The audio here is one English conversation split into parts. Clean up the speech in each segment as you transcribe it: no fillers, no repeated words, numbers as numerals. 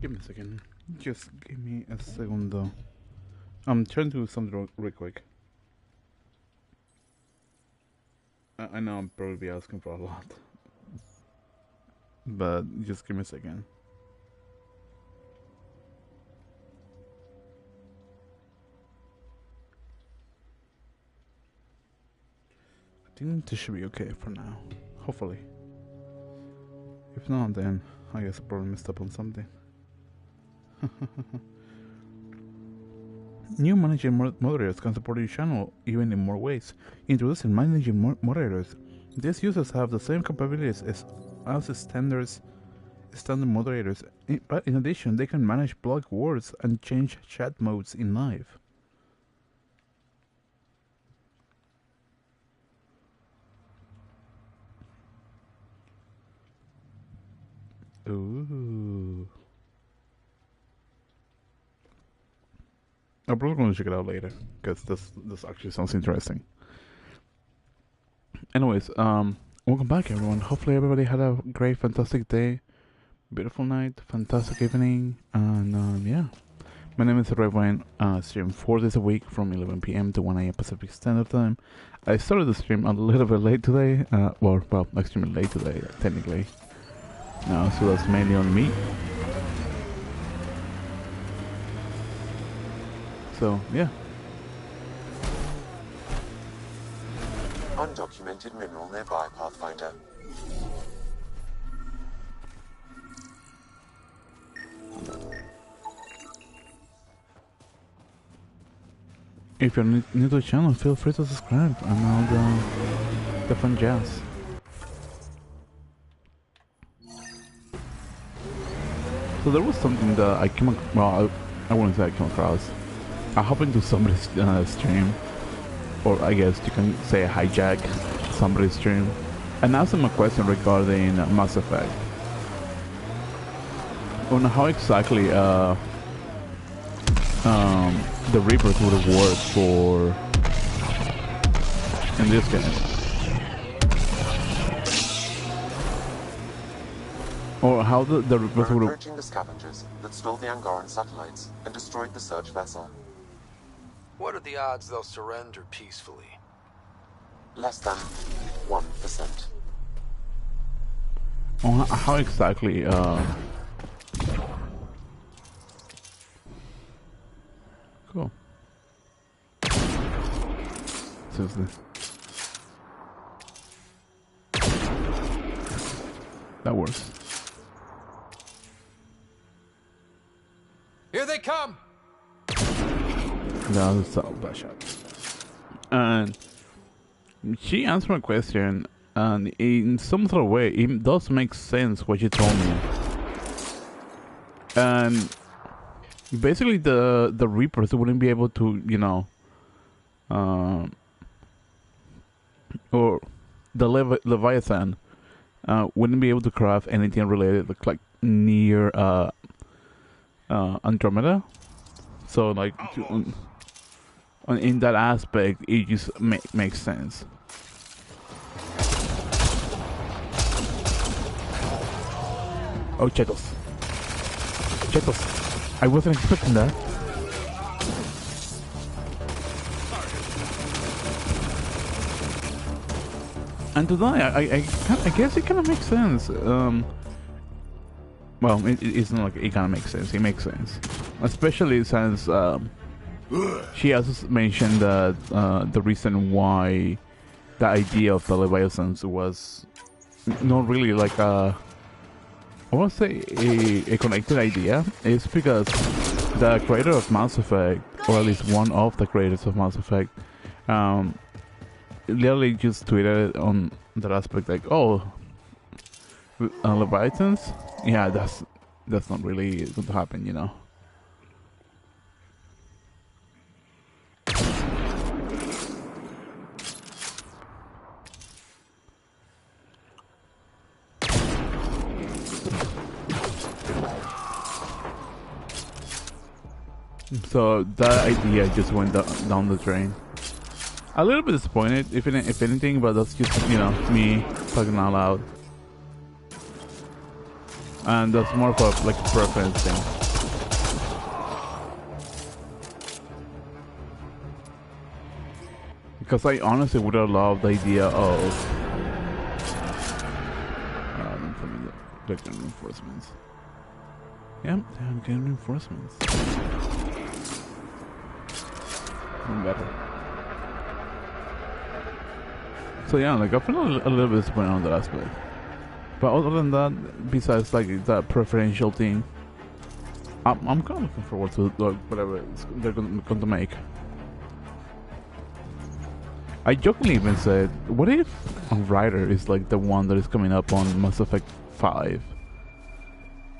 Give me a second. Just give me a second though. I'm trying to do something real quick. I know I'm probably asking for a lot. But just give me a second. I think this should be okay for now. Hopefully. If not, then I guess I probably messed up on something. New managing moderators can support your channel even in more ways. Introducing managing moderators. These users have the same capabilities as standard moderators, but in addition, they can manage block words and change chat modes in live. Ooh. I'm probably going to check it out later because this actually sounds interesting. Anyways, welcome back, everyone. Hopefully, everybody had a great, fantastic day, beautiful night, fantastic evening, and yeah. My name is Redwine. Stream 4 days a week from 11 p.m. to 1 a.m. Pacific Standard Time. I started the stream a little bit late today. Well, extremely late today, technically. So that's mainly on me. So, yeah. Undocumented mineral nearby, Pathfinder. If you're new to the channel, feel free to subscribe and all the fun jazz. So there was something that I came across, well, I wouldn't say I came across. I happened into somebody's stream, or I guess you can say hijack somebody's stream, and asked them a question regarding Mass Effect. On how exactly the Reapers would work for in this game. Or how the Reapers would... We're approaching the scavengers that stole the Angaran satellites and destroyed the search vessel. What are the odds they'll surrender peacefully? Less than 1%. How exactly, Cool. Seriously. That works. Here they come! No, that's a bad shot. And she answered my question, and in some sort of way, it does make sense what she told me. And basically, the Reapers wouldn't be able to, you know, or the Leviathan wouldn't be able to craft anything related like near Andromeda. So like in that aspect, it just makes sense. Oh, Chetos. I wasn't expecting that. And to die, I guess it kind of makes sense. Well, it's not like it kind of makes sense. It makes sense, especially since she also mentioned that the reason why the idea of the Leviathans was not really like I want to say a connected idea is because the creator of Mass Effect, or at least one of the creators of Mass Effect, literally just tweeted on that aspect like, "Oh, Leviathans? Yeah, that's not really going to happen, you know." So that idea just went down the drain. A little bit disappointed, if anything, but that's just, you know, me talking out loud. And that's more of a like preference thing. Because I honestly would have loved the idea of getting reinforcements. Yeah, I'm getting reinforcements. Better. So yeah, like I feel a little bit disappointed on that aspect. But other than that, besides like that preferential thing, I'm kind of looking forward to like whatever they're going to make. I jokingly even said, what if Ryder is like the one that is coming up on Mass Effect 5?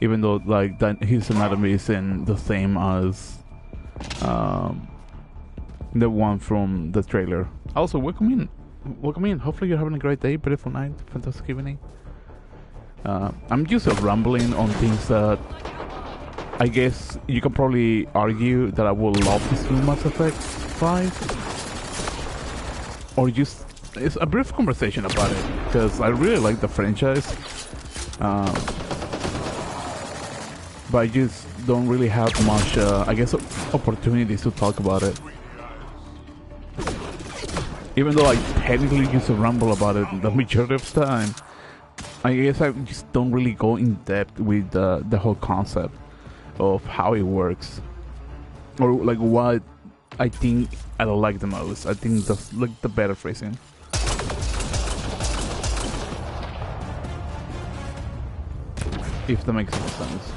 Even though like that his anatomy isn't the same as the one from the trailer. Also, welcome in. Hopefully you're having a great day, beautiful night, fantastic evening. I'm just rambling on things that I guess you can probably argue that I would love to see Mass Effect 5. Or just, it's a brief conversation about it, because I really like the franchise. But I just don't really have much, I guess, opportunities to talk about it. Even though I technically used to ramble about it the majority of the time, I guess I just don't really go in depth with the whole concept of how it works, or like what I think I like the most. I think that's like the better phrasing. If that makes any sense.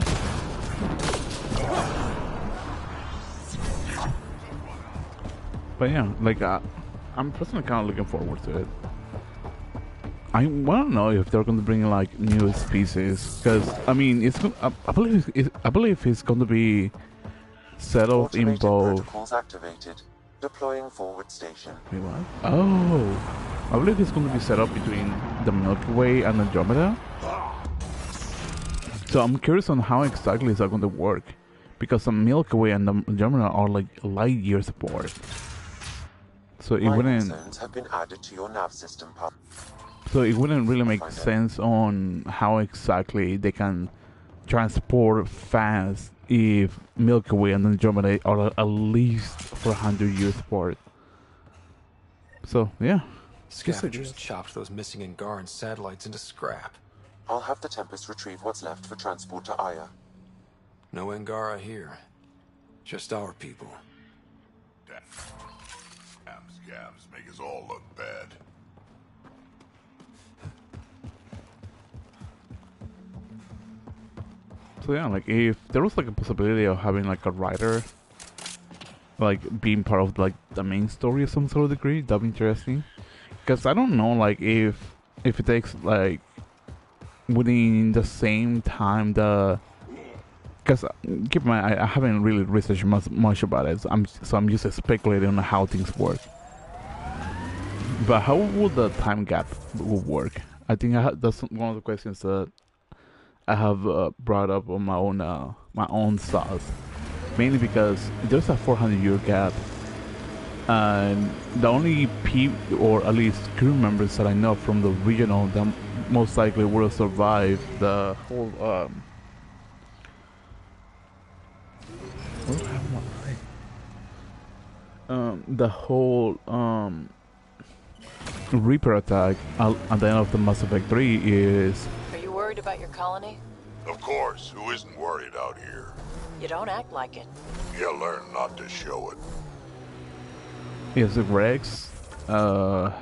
But yeah, like I'm personally kind of looking forward to it. I want to know if they're going to bring like new species, because I mean, I believe it's going to be set up in both. Protocols activated. Deploying forward station. Wait, what? Oh, I believe it's going to be set up between the Milky Way and Andromeda. So I'm curious on how exactly is that going to work, because the Milky Way and the Andromeda are like light years apart. So it wouldn't. Zones have been added to your nav system. So it wouldn't really make sense on how exactly they can transport fast if Milky Way and Andromeda are at least 400 years apart. So yeah. Scavengers chopped those missing Angaran satellites into scrap. I'll have the Tempest retrieve what's left for transport to Aya. No Angara here. Just our people. Damn scavs make us all look bad. So yeah, like if there was like a possibility of having like a writer, like being part of like the main story of some sort of degree, that'd be interesting. Because I don't know, like if it takes like within the same time the. Because keep in mind, I haven't really researched much about it, so I'm just speculating on how things work. But how would the time gap work? I think that's one of the questions that I have brought up on my own sauce, mainly because there's a 400-year gap, and the only people, or at least crew members that I know from the regional that most likely would have survived the whole the whole Reaper attack at the end of the Mass Effect 3 is. Are you worried about your colony? Of course, who isn't worried out here? You don't act like it. You learn not to show it. Yes, the Rex. The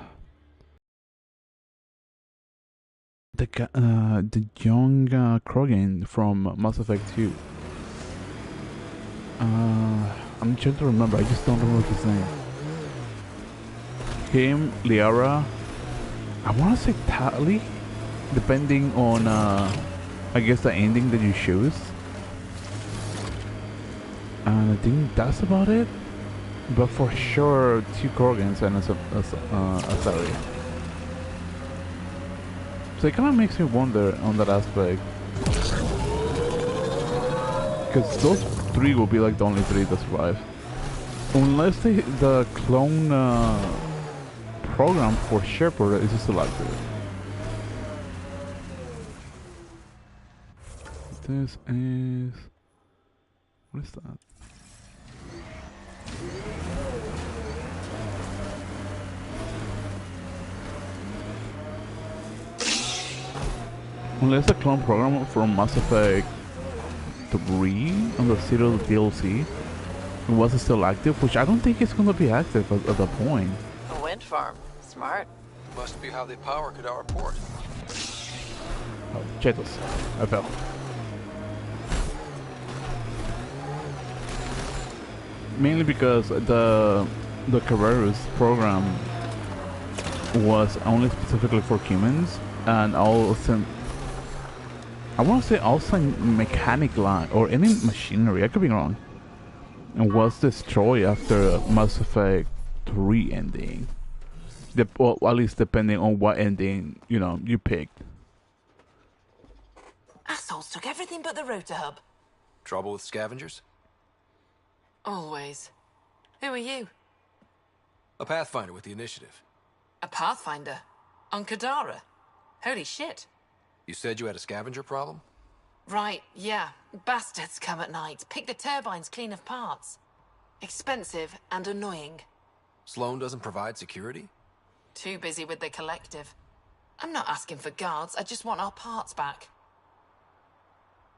young Krogan from Mass Effect 2. I'm trying to remember. I just don't remember his name. Him, Liara. I want to say Tali, depending on I guess the ending that you choose. And I think that's about it. But for sure, 2 Krogans and a Sari. So it kind of makes me wonder on that aspect. Because those 3 will be like the only 3 that survive. Unless the clone program for Shepard is still active. This is... What is that? Unless the clone program from Mass Effect 3 on the Zero DLC was still active, which I don't think it's going to be active at the point. A wind farm. Smart. Must be how they power Kadara Port. Oh, Chetos. I fell. Mainly because the Carreras program was only specifically for humans, and also I want to say also mechanic line or any machinery. I could be wrong. And was destroyed after Mass Effect 3 ending. Well, at least depending on what ending you picked. Assholes took everything but the rotor hub. Trouble with scavengers? Always. Who are you? A Pathfinder with the initiative. A Pathfinder? On Kadara? Holy shit. You said you had a scavenger problem? Right, yeah. Bastards come at night, pick the turbines clean of parts. Expensive and annoying. Sloan doesn't provide security? Too busy with the collective. I'm not asking for guards, I just want our parts back.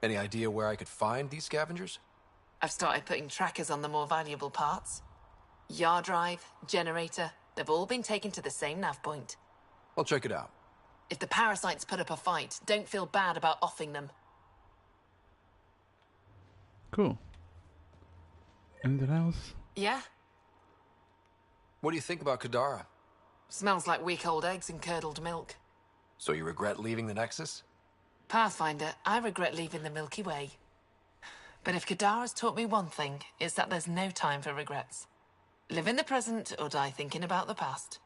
Any idea where I could find these scavengers? I've started putting trackers on the more valuable parts. Yard drive, generator, they've all been taken to the same nav point. I'll check it out. If the parasites put up a fight, don't feel bad about offing them. Cool. Anything else? Yeah? What do you think about Kadara? Smells like week old eggs and curdled milk. So you regret leaving the Nexus? Pathfinder, I regret leaving the Milky Way. But if Kadara's taught me one thing, it's that there's no time for regrets. Live in the present or die thinking about the past.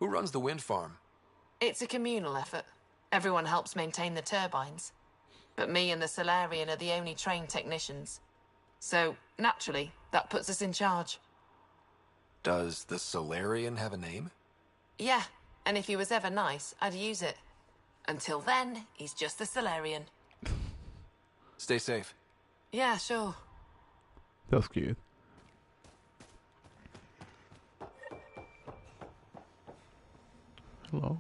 Who runs the wind farm? It's a communal effort. Everyone helps maintain the turbines. But me and the Solarian are the only trained technicians. So, naturally, that puts us in charge. Does the Solarian have a name? Yeah, and if he was ever nice, I'd use it. Until then, he's just the Solarian. Stay safe. Yeah, sure. That's cute. Hello?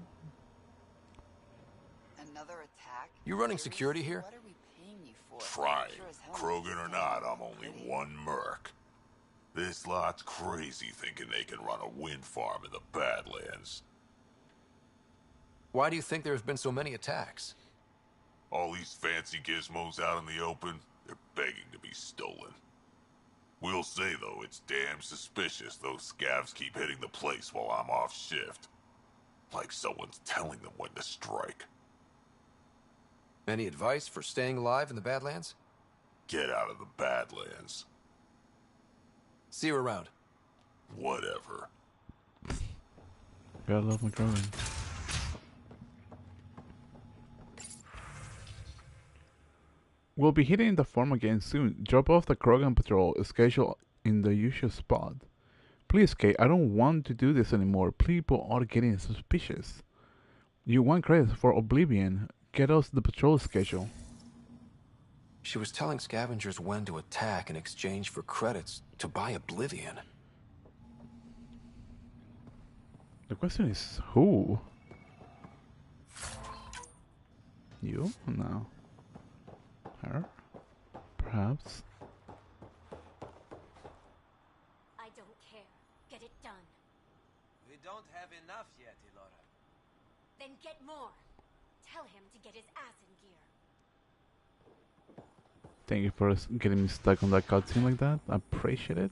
Another attack? You running security here? What are we paying you for? Trying. Sure as hell Krogan or not, I'm only one merc. This lot's crazy thinking they can run a wind farm in the Badlands. Why do you think there's been so many attacks? All these fancy gizmos out in the open, they're begging to be stolen. We'll say, though, it's damn suspicious those scavs keep hitting the place while I'm off shift. Like someone's telling them when to strike. Any advice for staying alive in the Badlands? Get out of the Badlands. See you around. Whatever. Gotta love my Krogan. We'll be hitting the farm again soon. Drop off the Krogan patrol schedule in the usual spot. Please, Kate, I don't want to do this anymore. People are getting suspicious. You want credits for Oblivion. Get us the patrol schedule. She was telling scavengers when to attack in exchange for credits to buy Oblivion. The question is, who? You? No. Her? Perhaps. don't have enough yet, Elora. Then get more. Tell him to get his ass in gear. Thank you for getting me stuck on that cutscene like that. I appreciate it.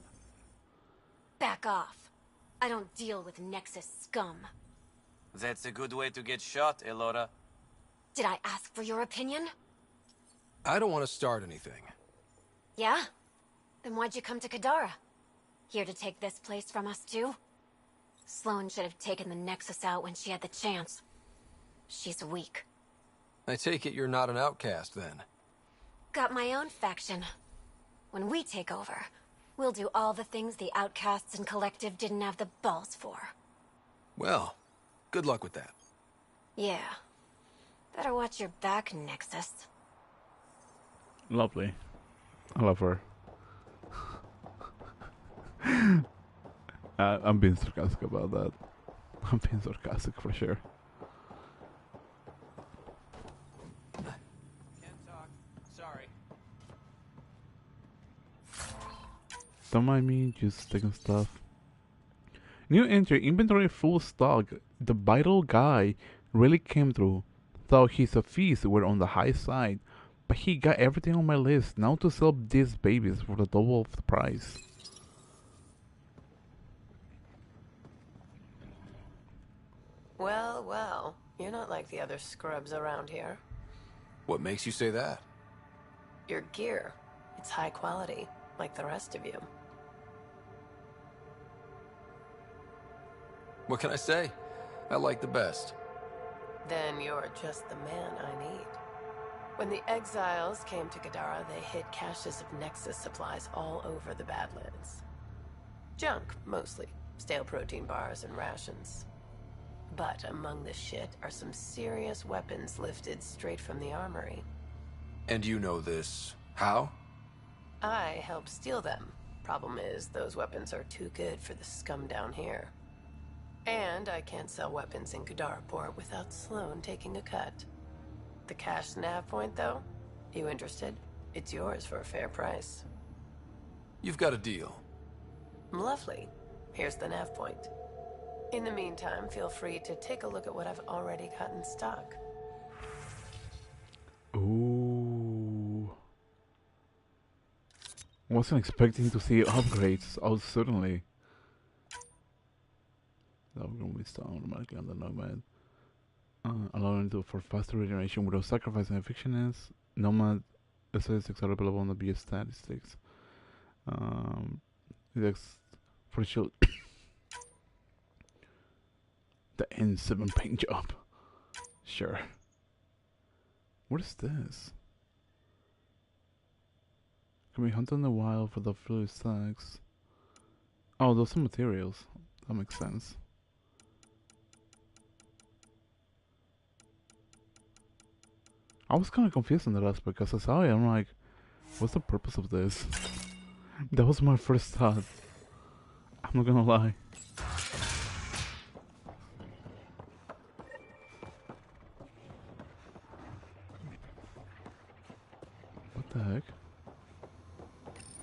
Back off. I don't deal with Nexus scum. That's a good way to get shot, Elora. Did I ask for your opinion? I don't want to start anything. Yeah? Then why'd you come to Kadara? Here to take this place from us too? Sloane should have taken the Nexus out when she had the chance. She's weak. I take it you're not an outcast, then? Got my own faction. When we take over, we'll do all the things the outcasts and collective didn't have the balls for. Well, good luck with that. Yeah. Better watch your back, Nexus. Lovely. I love her. I'm being sarcastic about that. I'm being sarcastic for sure. Can't talk. Sorry. Don't mind me, just taking stuff. New entry, inventory full stock. The vital guy really came through. Thought his fees were on the high side, but he got everything on my list. Now to sell these babies for the double of the price. Well, well, you're not like the other scrubs around here. What makes you say that? Your gear, it's high quality, like the rest of you. What can I say? I like the best. Then you're just the man I need. When the exiles came to Kadara, they hid caches of Nexus supplies all over the Badlands. Junk, mostly. Stale protein bars and rations. But among the shit are some serious weapons lifted straight from the armory. And you know this. How? I helped steal them. Problem is, those weapons are too good for the scum down here. And I can't sell weapons in Kadaraport without Sloane taking a cut. The cash nav point, though? You interested? It's yours for a fair price. You've got a deal. Lovely. Here's the nav point. In the meantime, feel free to take a look at what I've already got in stock. Ooh. Wasn't expecting to see upgrades. Oh, certainly. That will be installed automatically on the Nomad. Allowing to for faster regeneration without sacrificing efficiency. Nomad statistics are available on the BS statistics. It's for shield. The N7 paint job. Sure. What is this? Can we hunt in the wild for the fluid stacks? Oh, those are materials. That makes sense. I was kind of confused in that aspect because I saw it. I'm like, what's the purpose of this? That was my first thought. I'm not gonna lie. What the heck?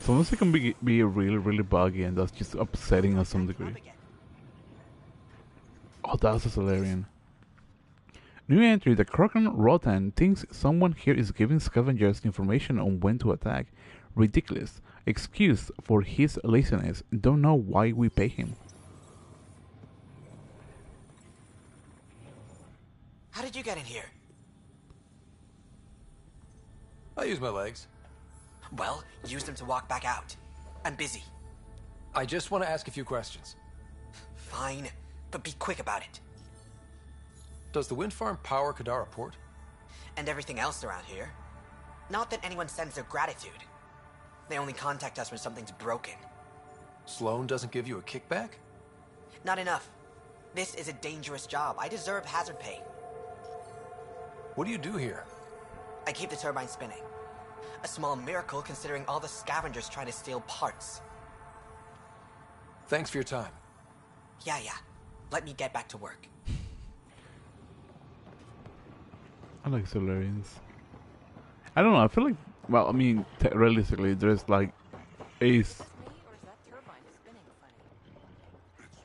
Sometimes it can be really buggy, and that's just upsetting us some degree. Oh, that's a Solarian. New entry, the Kraken Rotan thinks someone here is giving scavengers information on when to attack. Ridiculous. Excuse for his laziness. Don't know why we pay him. How did you get in here? I use my legs. Well, use them to walk back out. I'm busy. I just want to ask a few questions. Fine, but be quick about it. Does the wind farm power Kadara Port? And everything else around here. Not that anyone sends their gratitude. They only contact us when something's broken. Sloane doesn't give you a kickback? Not enough. This is a dangerous job. I deserve hazard pay. What do you do here? I keep the turbine spinning. A small miracle considering all the scavengers trying to steal parts. Thanks for your time. Yeah. Let me get back to work. I like Solarians. I don't know, I feel like, well, I mean, realistically, there's like Ace. It's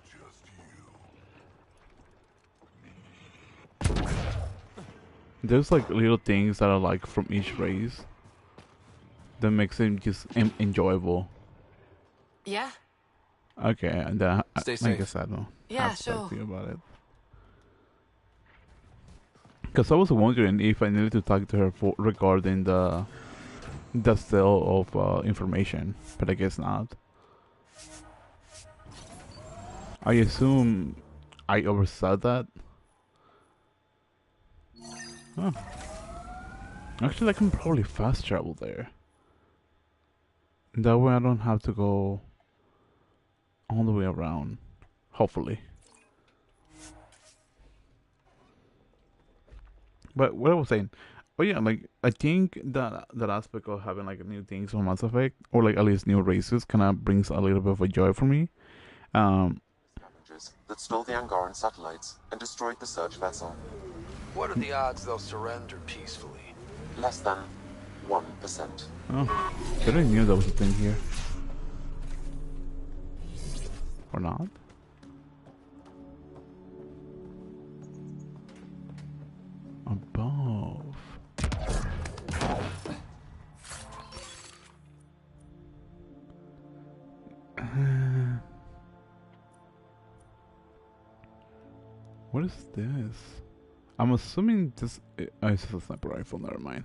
just you. There's like little things that are like from each race that makes it just enjoyable. Yeah? Okay, and I Stay safe. guess I don't Yeah, have to talk to sure. you about it. Because I was wondering if I needed to talk to her for regarding the sale of information, but I guess not. I assume I oversaw that. Huh. Actually, I can probably fast travel there. That way I don't have to go all the way around. Hopefully. But what I was saying, oh yeah, like I think that aspect of having like new things on Mass Effect, or like at least new races, kind of brings a little bit of a joy for me. Scavengers that stole the Angaran satellites and destroyed the search vessel. What are the odds they'll surrender peacefully? Less than 1%. Oh, I didn't knew there was a thing here. Or not? Above. What is this? I'm assuming this. Oh, it's a sniper rifle. Never mind.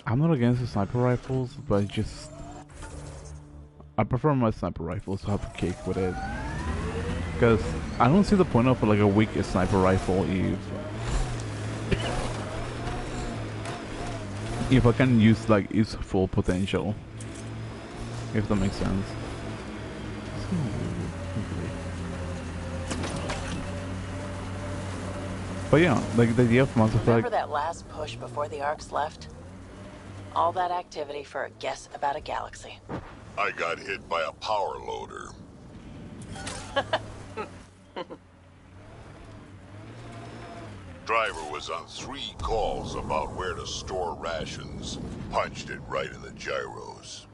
I'm not against the sniper rifles, but just I prefer my sniper rifles to have a cake with it. Because I don't see the point of like a weak sniper rifle if I can use like its full potential. If that makes sense. But yeah, like the idea of Mass Effect. Remember that last push before the Arcs left? All that activity for a guess about a galaxy. I got hit by a power loader. Driver was on 3 calls about where to store rations. Punched it right in the gyros.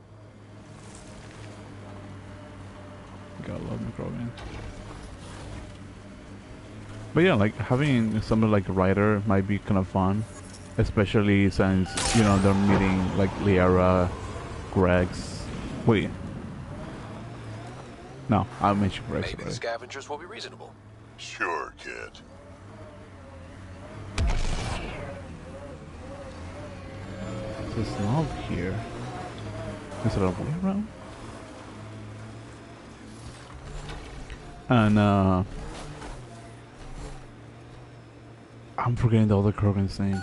Gotta love Microbian. But yeah, like having somebody like a writer might be kind of fun, especially since you know they're meeting like Liara, Greg's. Wait, no, I mentioned Greg's Maybe the already. scavengers will be reasonable. Sure, kid. So it's not here. Is it a way around? And I'm forgetting the other Krogan's name.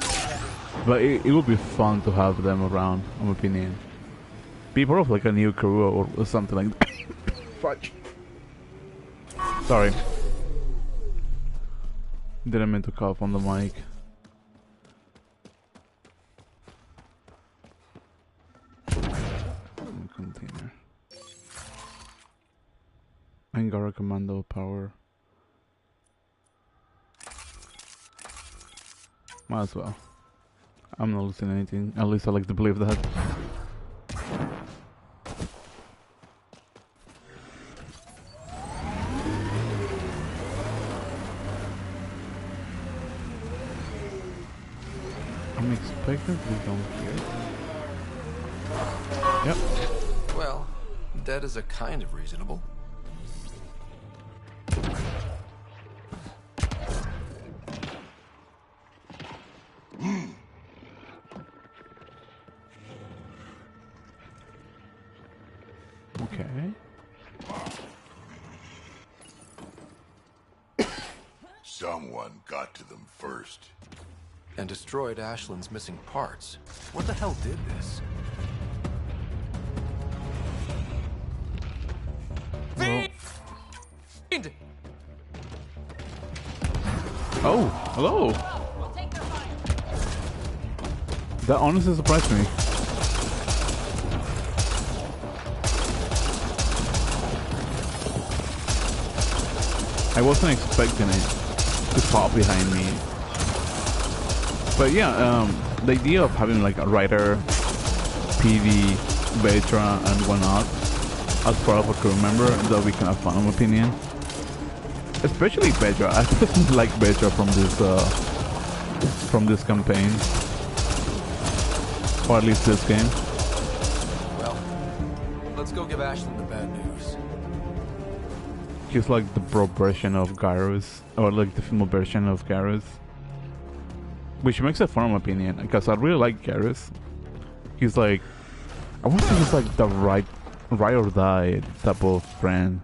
But it would be fun to have them around, in my opinion. Be part of like a new crew or something like that. Fudge. Sorry. Didn't mean to cough on the mic. Container. Angara Commando power. Might as well. I'm not losing anything. At least I like to believe that. I'm expecting to be down here. Yep. Well, that is a kind of reasonable. Okay. Someone got to them first. And destroyed Ashland's missing parts. What the hell did this? Well, Fiend! oh, hello. That honestly surprised me. I wasn't expecting it to pop behind me. But yeah, the idea of having like a writer, PD, veteran, and whatnot as part of a crew member, that would be kind of fun in my opinion. Especially Bedra. I personally like Bedra from this campaign, or at least this game. Well, let's go give Ashlyn the bad news. He's like the pro version of Gyros, or like the female version of Gyros, which makes a fun opinion because I really like Gyros. He's like, I want to say he's like the right or die type of friend.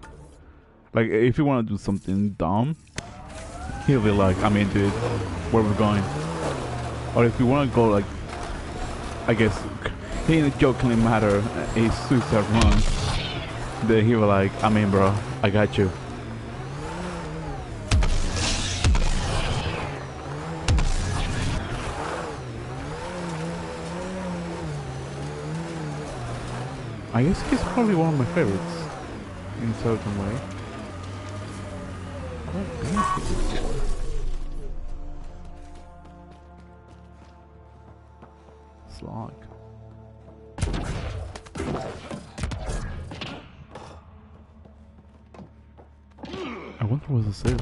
Like if you want to do something dumb, he'll be like, I'm into it. Where we're going? Or if you want to go like, I guess, in a jokingly matter, a suicide run, then he was like, I'm in, bro. I got you. I guess he's probably one of my favorites in a certain way. Slog. I wonder what this is.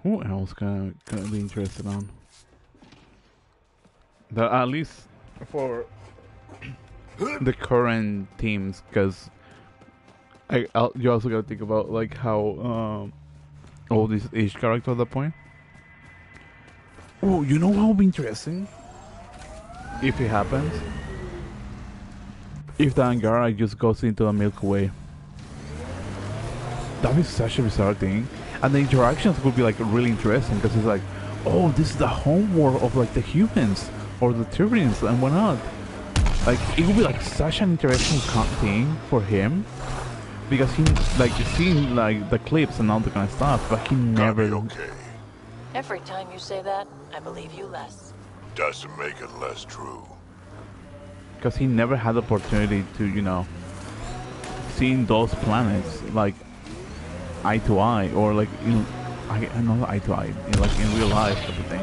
Who else gonna be interested on? At least for the current teams, because you also gotta think about like how old is each character at that point. Oh, you know what would be interesting? If it happens, if the Angara just goes into the Milky Way, that is such a bizarre thing, and the interactions would be like really interesting because it's like, oh, this is the homeworld of like the humans or the Turians and whatnot. Like it would be like such an interesting thing for him because he like seen like the clips and all the kind of stuff, but he never. Okay. Every time you say that, I believe you less. Doesn't make it less true. Because he never had the opportunity to, you know, seeing those planets like eye to eye, or like in, I know eye to eye, like in real life type of thing.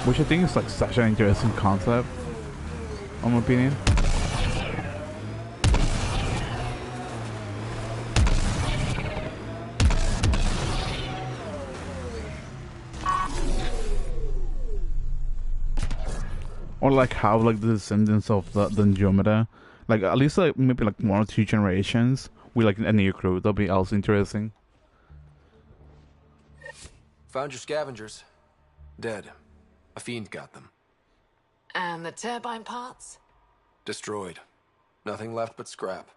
Which I think is like such an interesting concept, in my opinion. Or like how like the descendants of the Andromeda, like at least like maybe like 1 or 2 generations with like a new crew. That'll be also interesting. Found your scavengers. Dead. A fiend got them. And the turbine parts? Destroyed. Nothing left but scrap.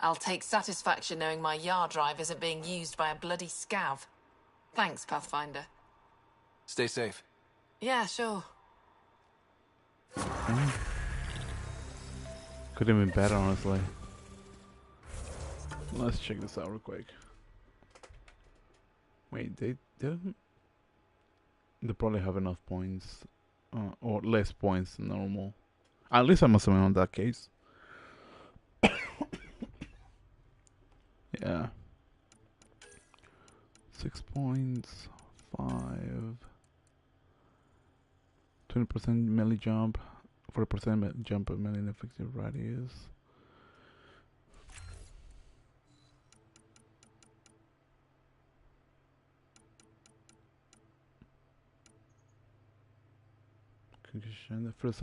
I'll take satisfaction knowing my yard drive isn't being used by a bloody scav. Thanks, Pathfinder. Stay safe. Yeah, sure. Could have been better, honestly. Let's check this out real quick. Wait, they didn't. They probably have enough points, or less points than normal. At least I must have been on that case. Yeah. 6 points, 5. 20% melee jump, 40% jump at melee effective radius. Concussion, the first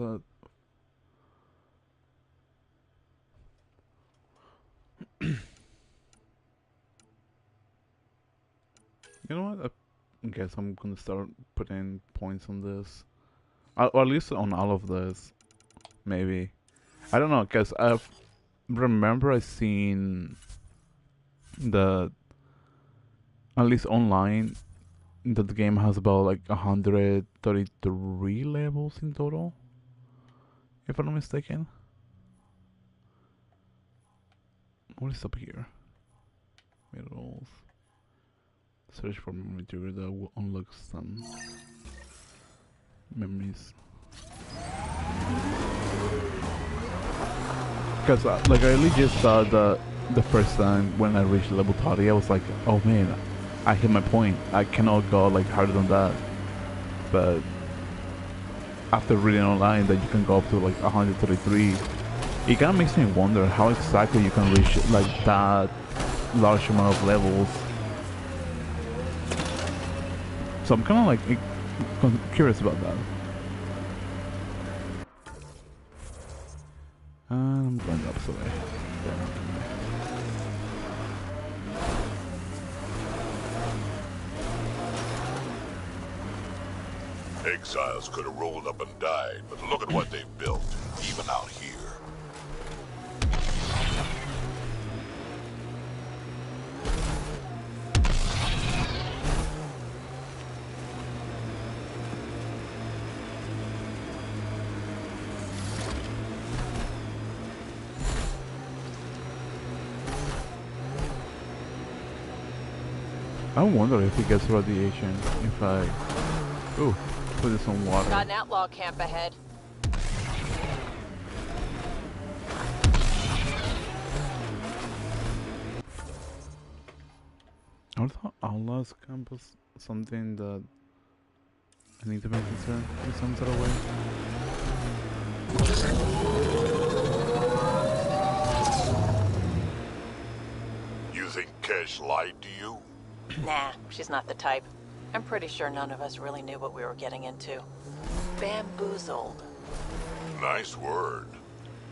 you know what? I guess I'm gonna start putting points on this. Or at least on all of this, maybe. I don't know, cause I remember I seen the, at least online, that the game has about like 133 levels in total, if I'm not mistaken. What is up here? Minerals. Search for material that will unlock some memories. Because like I really just saw the first time when I reached level 30, I was like, oh man, I hit my point. I cannot go like harder than that. but after reading online that you can go up to like 133, it kind of makes me wonder how exactly you can reach like that large amount of levels. So I'm kind of like curious about that. I'm going the opposite way. Exiles could have rolled up and died, but look at what they've built, even out here. I wonder if it gets radiation if I put this on water. Got an outlaw camp ahead. I thought Outlaws camp was something that I need to be concerned in some sort of way. You think Kesh lied to you? Nah, she's not the type. I'm pretty sure none of us really knew what we were getting into. Bamboozled. Nice word.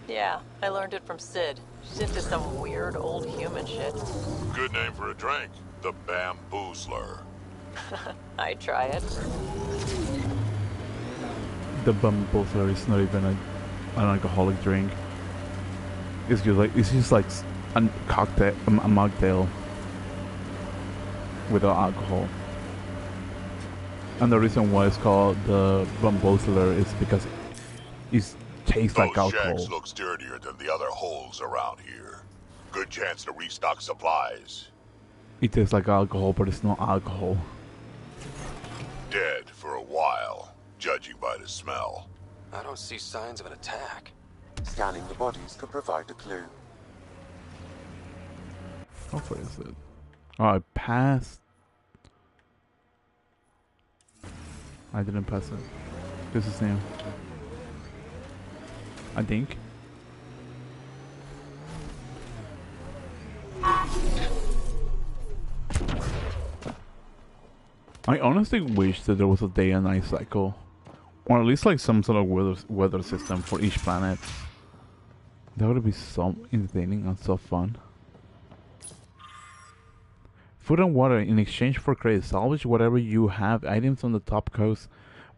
Yeah, I learned it from Sid. She's into some weird old human shit. Good name for a drink. The Bamboozler. I'd try it. The Bamboozler is not even an alcoholic drink. It's just like a cocktail, a mocktail without alcohol. And the reason why it's called the Bamboozler is because it tastes like alcohol. Those shacks look sturdier than the other holes around here. Good chance to restock supplies. It tastes like alcohol, but it's not alcohol. Dead for a while, judging by the smell. I don't see signs of an attack. Scanning the bodies could provide a clue. How far is it? Oh, I passed. I didn't pass it. This is new. I think. I honestly wish that there was a day and night cycle, or at least like some sort of weather system for each planet. That would be so entertaining and so fun. Food and water in exchange for credits. Salvage whatever you have. Items on the top coast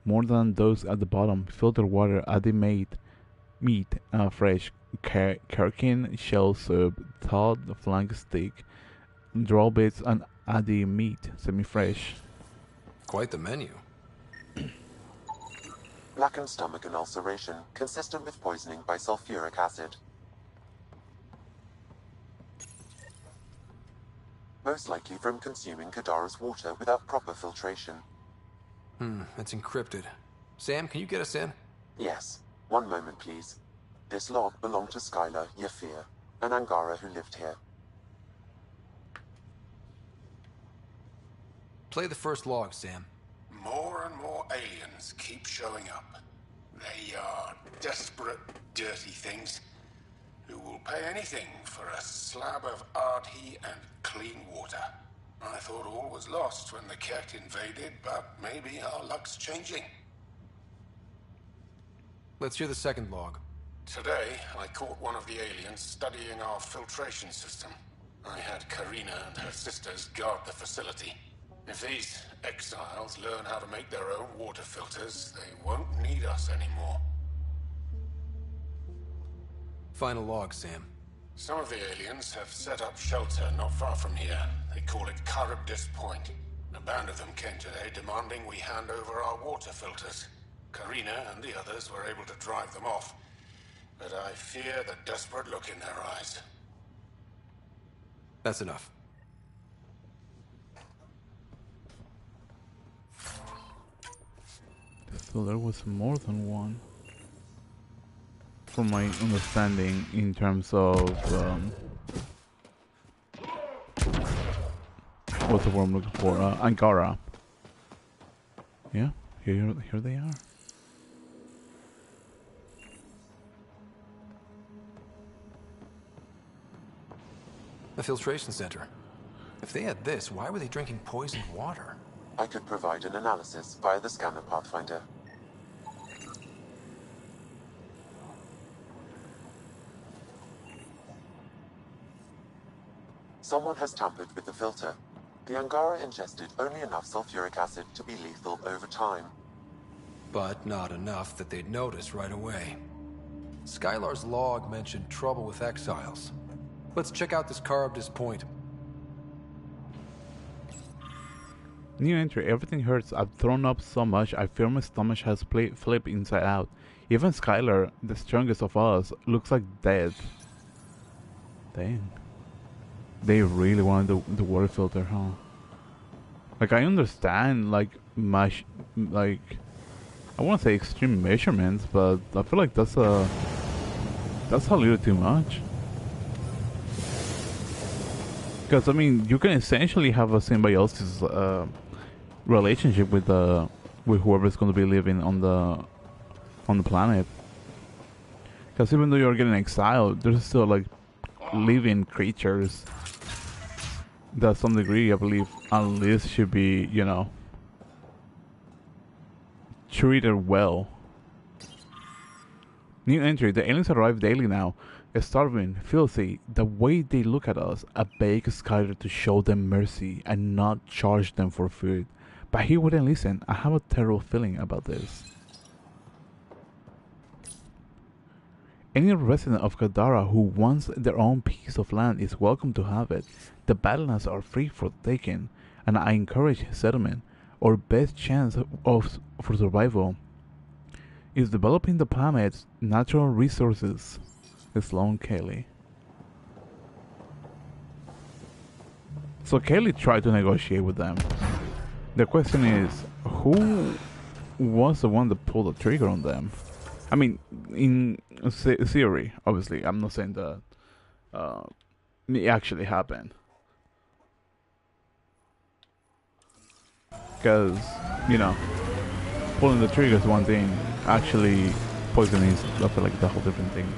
more than those at the bottom. Filter water, added meat, fresh, gherkin, shell soup, thawed flank steak, draw bits, and added meat, semi-fresh. Quite the menu. Blackened stomach and ulceration, consistent with poisoning by sulfuric acid. Most likely from consuming Kadara's water without proper filtration. It's encrypted. Sam, can you get us in? Yes. One moment, please. This log belonged to Skylar Yafir, an Angara who lived here. Play the first log, Sam. More and more aliens keep showing up. They are desperate, dirty things who will pay anything for a slab of Ardhi and clean water. I thought all was lost when the Kett invaded, but maybe our luck's changing. Let's hear the second log. Today, I caught one of the aliens studying our filtration system. I had Karina and her sisters guard the facility. If these exiles learn how to make their own water filters, they won't need us anymore. Final log, Sam. Some of the aliens have set up shelter not far from here. They call it Charybdis Point. A band of them came today demanding we hand over our water filters. Karina and the others were able to drive them off, but I fear the desperate look in their eyes. That's enough. So there was more than one. From my understanding, in terms of what's the word I'm looking for? Angara. Yeah, Here they are. The filtration center. If they had this, why were they drinking poisoned water? I could provide an analysis via the scanner Pathfinder. Someone has tampered with the filter. The Angara ingested only enough sulfuric acid to be lethal over time. But not enough that they'd notice right away. Skylar's log mentioned trouble with exiles. Let's check out this Charybdis point. New entry. Everything hurts. I've thrown up so much I fear my stomach has flipped inside out. Even Skylar, the strongest of us, looks like dead. Dang. They really wanted the water filter, huh? Like, I understand, like, I won't say extreme measurements, but I feel like that's a little too much. Because, I mean, you can essentially have a symbiosis relationship with whoever's going to be living on the planet. Because even though you're getting exiled, there's still, like, living creatures that, to some degree, I believe, at least should be, you know, treated well. New entry. The aliens arrive daily now. Starving, filthy. The way they look at us, I beg Skyler to show them mercy and not charge them for food. But he wouldn't listen. I have a terrible feeling about this. Any resident of Kadara who wants their own piece of land is welcome to have it. The Badlands are free for the taking, and I encourage settlement. Our best chance for survival is developing the planet's natural resources. Sloan Kaylee. So Kaylee tried to negotiate with them. The question is, who was the one that pulled the trigger on them? I mean, in theory, obviously, I'm not saying that it actually happened. Because, you know, pulling the trigger is one thing, actually poisoning is, I feel like, the whole different thing.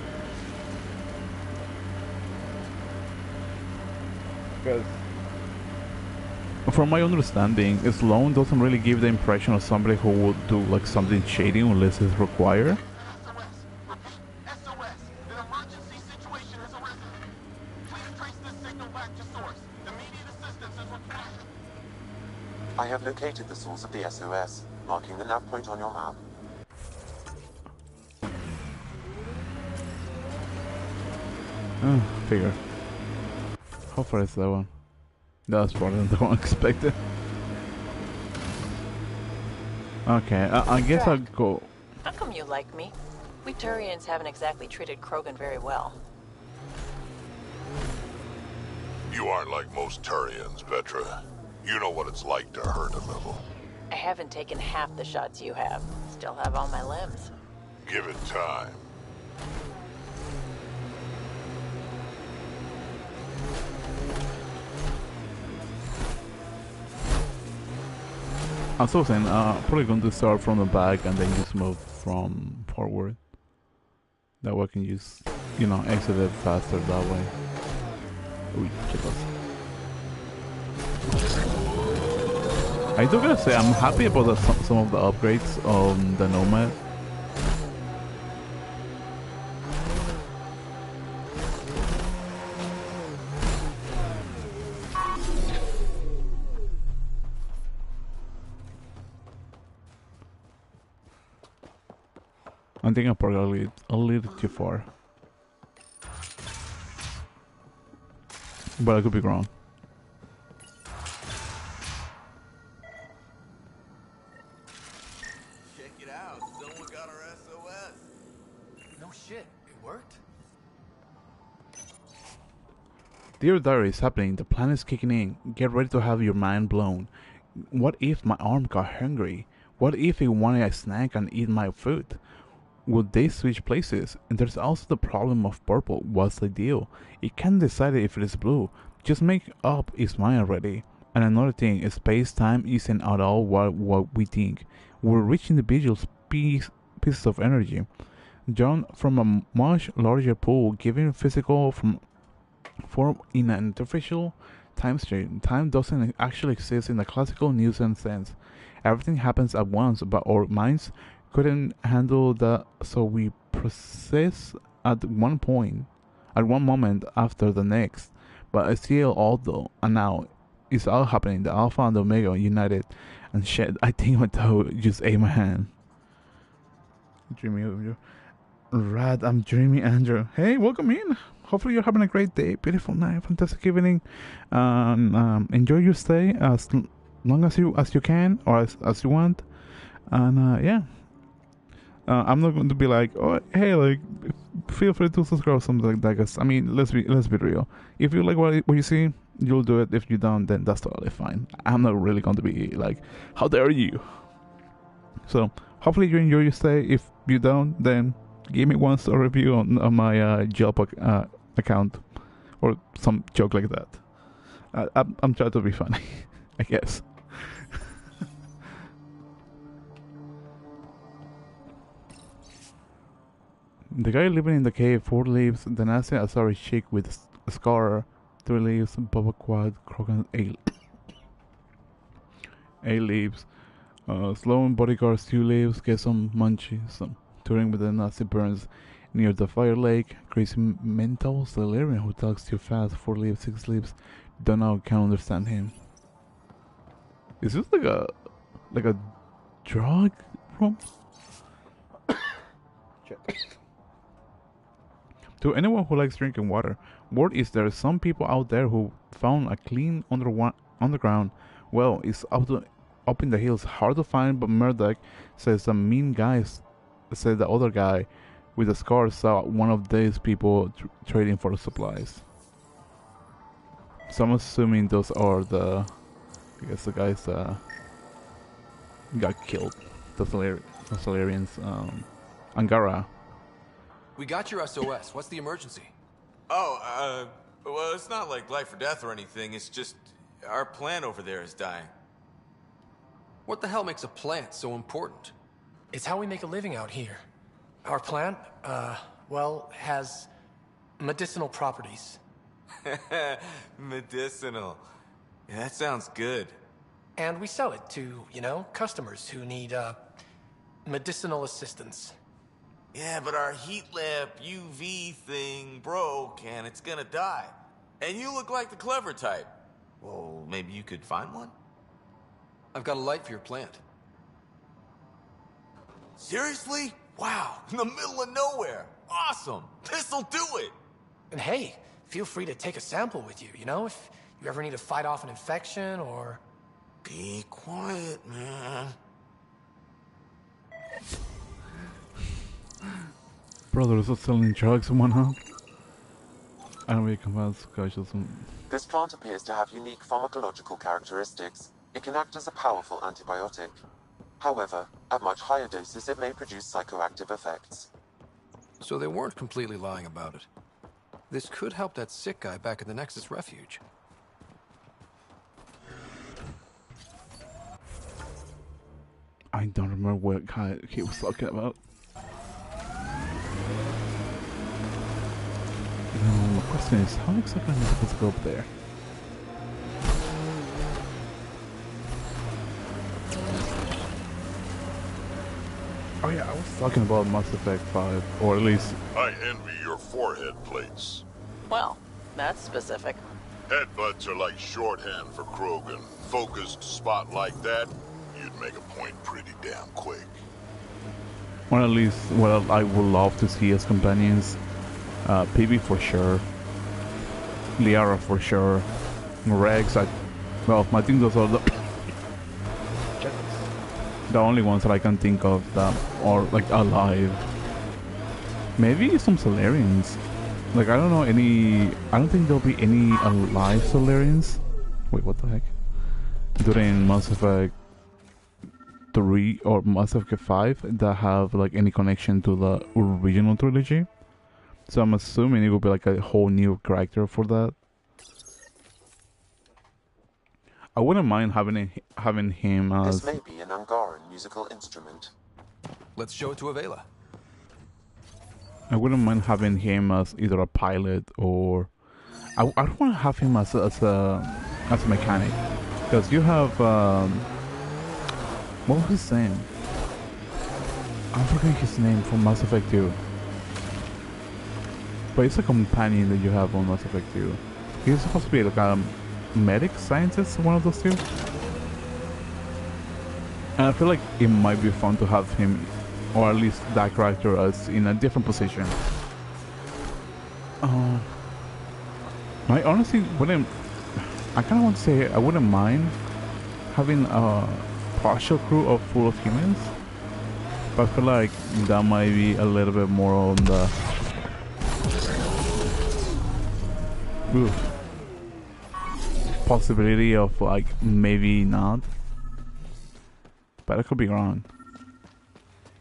Because, from my understanding, Sloan doesn't really give the impression of somebody who would do like something shady unless it's required. I have located the source of the SOS, marking the nav point on your map. Figure. How far is that one? That's farther than the one expected. Okay, I guess I'll go. How come you like me? We Turians haven't exactly treated Krogan very well. You aren't like most Turians, Vetra. You know what it's like to hurt a little. I haven't taken half the shots you have. Still have all my limbs. Give it time. I was saying, probably going to start from the back and then just move from forward. That way I can just, you know, exit it faster that way. Ooh, I do gotta say, I'm happy about some of the upgrades on the Nomad. I think I'm probably a little too far. But I could be wrong. Check it out. Someone got our SOS. No shit. It worked? Dear Diary is happening. The plan is kicking in. Get ready to have your mind blown. What if my arm got hungry? What if it wanted a snack and eat my food? Would they switch places? And there's also the problem of purple. What's the deal? It can't decide if it is blue. Just make up its mind already. And another thing, space-time isn't at all what we think. were rich individuals, pieces of energy, drawn from a much larger pool, giving physical form in an artificial time stream. Time doesn't actually exist in the classical Newton sense. Everything happens at once, but our minds couldn't handle that, so we process at one point, at one moment after the next. But still, although, and now it's all happening. The Alpha and the Omega united, and shit. I think my toe just ate my hand. Dreamy Andrew. Rad, I'm Dreamy Andrew. Hey, welcome in. Hopefully you're having a great day, beautiful night, fantastic evening. Enjoy your stay as long as you can or as you want. And yeah, I'm not going to be like, oh, hey, like, feel free to subscribe or something like that. Cause I mean, let's be real. If you like what you see, you'll do it. If you don't, then that's totally fine. I'm not really going to be like, how dare you? So hopefully you enjoy your stay. If you don't, then give me 1-star review on my Yelp account or some joke like that. I'm trying to be funny, I guess. The guy living in the cave, 4 leaves, the Nazi Asari chick with a scar, 3 leaves, Baba Quad, Krogan, 8 leaves, Sloan bodyguards, 2 leaves, get some munchies, touring with the Nazi burns near the fire lake, crazy mental Salarian who talks too fast, 4 leaves, 6 leaves, don't know, can't understand him. Is this like a drug room? To anyone who likes drinking water, word is there are some people out there who found a clean underground well. It's up in the hills, hard to find, but Murdoch says some mean guys said the other guy with the scar saw one of these people trading for supplies. So I'm assuming those are the guys got killed. The Solarians, Angara. We got your SOS. What's the emergency? Oh, well, it's not like life or death or anything. It's just our plant over there is dying. What the hell makes a plant so important? It's how we make a living out here. Our plant, well, has medicinal properties. Medicinal. Yeah, that sounds good. And we sell it to, customers who need, medicinal assistance. Yeah, but our heat lamp UV thing broke and it's gonna die. And you look like the clever type. Well, maybe you could find one? I've got a light for your plant. Seriously? Wow, in the middle of nowhere. Awesome. This'll do it. And hey, feel free to take a sample with you, if you ever need to fight off an infection or... Be quiet, man. Brothers are selling drugs and whatnot. I don't really convince guys. This plant appears to have unique pharmacological characteristics. It can act as a powerful antibiotic. However, at much higher doses it may produce psychoactive effects. So they weren't completely lying about it. This could help that sick guy back at the Nexus Refuge. I don't remember what guy he was talking about. The question is, how exactly am I supposed to go up there? Oh yeah, I was talking about Mass Effect 5, or at least... I envy your forehead plates. Well, that's specific. Headbutts are like shorthand for Krogan. Focused spot like that, you'd make a point pretty damn quick. Or at least what I would love to see as companions. PB for sure. Liara for sure. Rex, I think those are the only ones that I can think of that are like alive. Maybe some Solarians. Like I don't think there'll be any alive Solarians. Wait, what the heck? During Mass Effect 3 or Mass Effect 5 that have like any connection to the original trilogy. So I'm assuming it will be like a whole new character for that. I wouldn't mind having him This as. may be an Angaran musical instrument. Let's show it to Avela. I wouldn't mind having him as either a pilot or. I don't want to have him as a mechanic, because you have what was his name? I'm forgetting his name from Mass Effect 2. But it's a companion that you have on Mass Effect 2. He's supposed to be like a medic scientist, one of those two. And I feel like it might be fun to have him, or at least that character, as in a different position. I honestly wouldn't. I kind of want to say I wouldn't mind having a partial crew of full of humans, but I feel like that might be a little bit more on the. Oof. Possibility of like maybe not, but I could be wrong,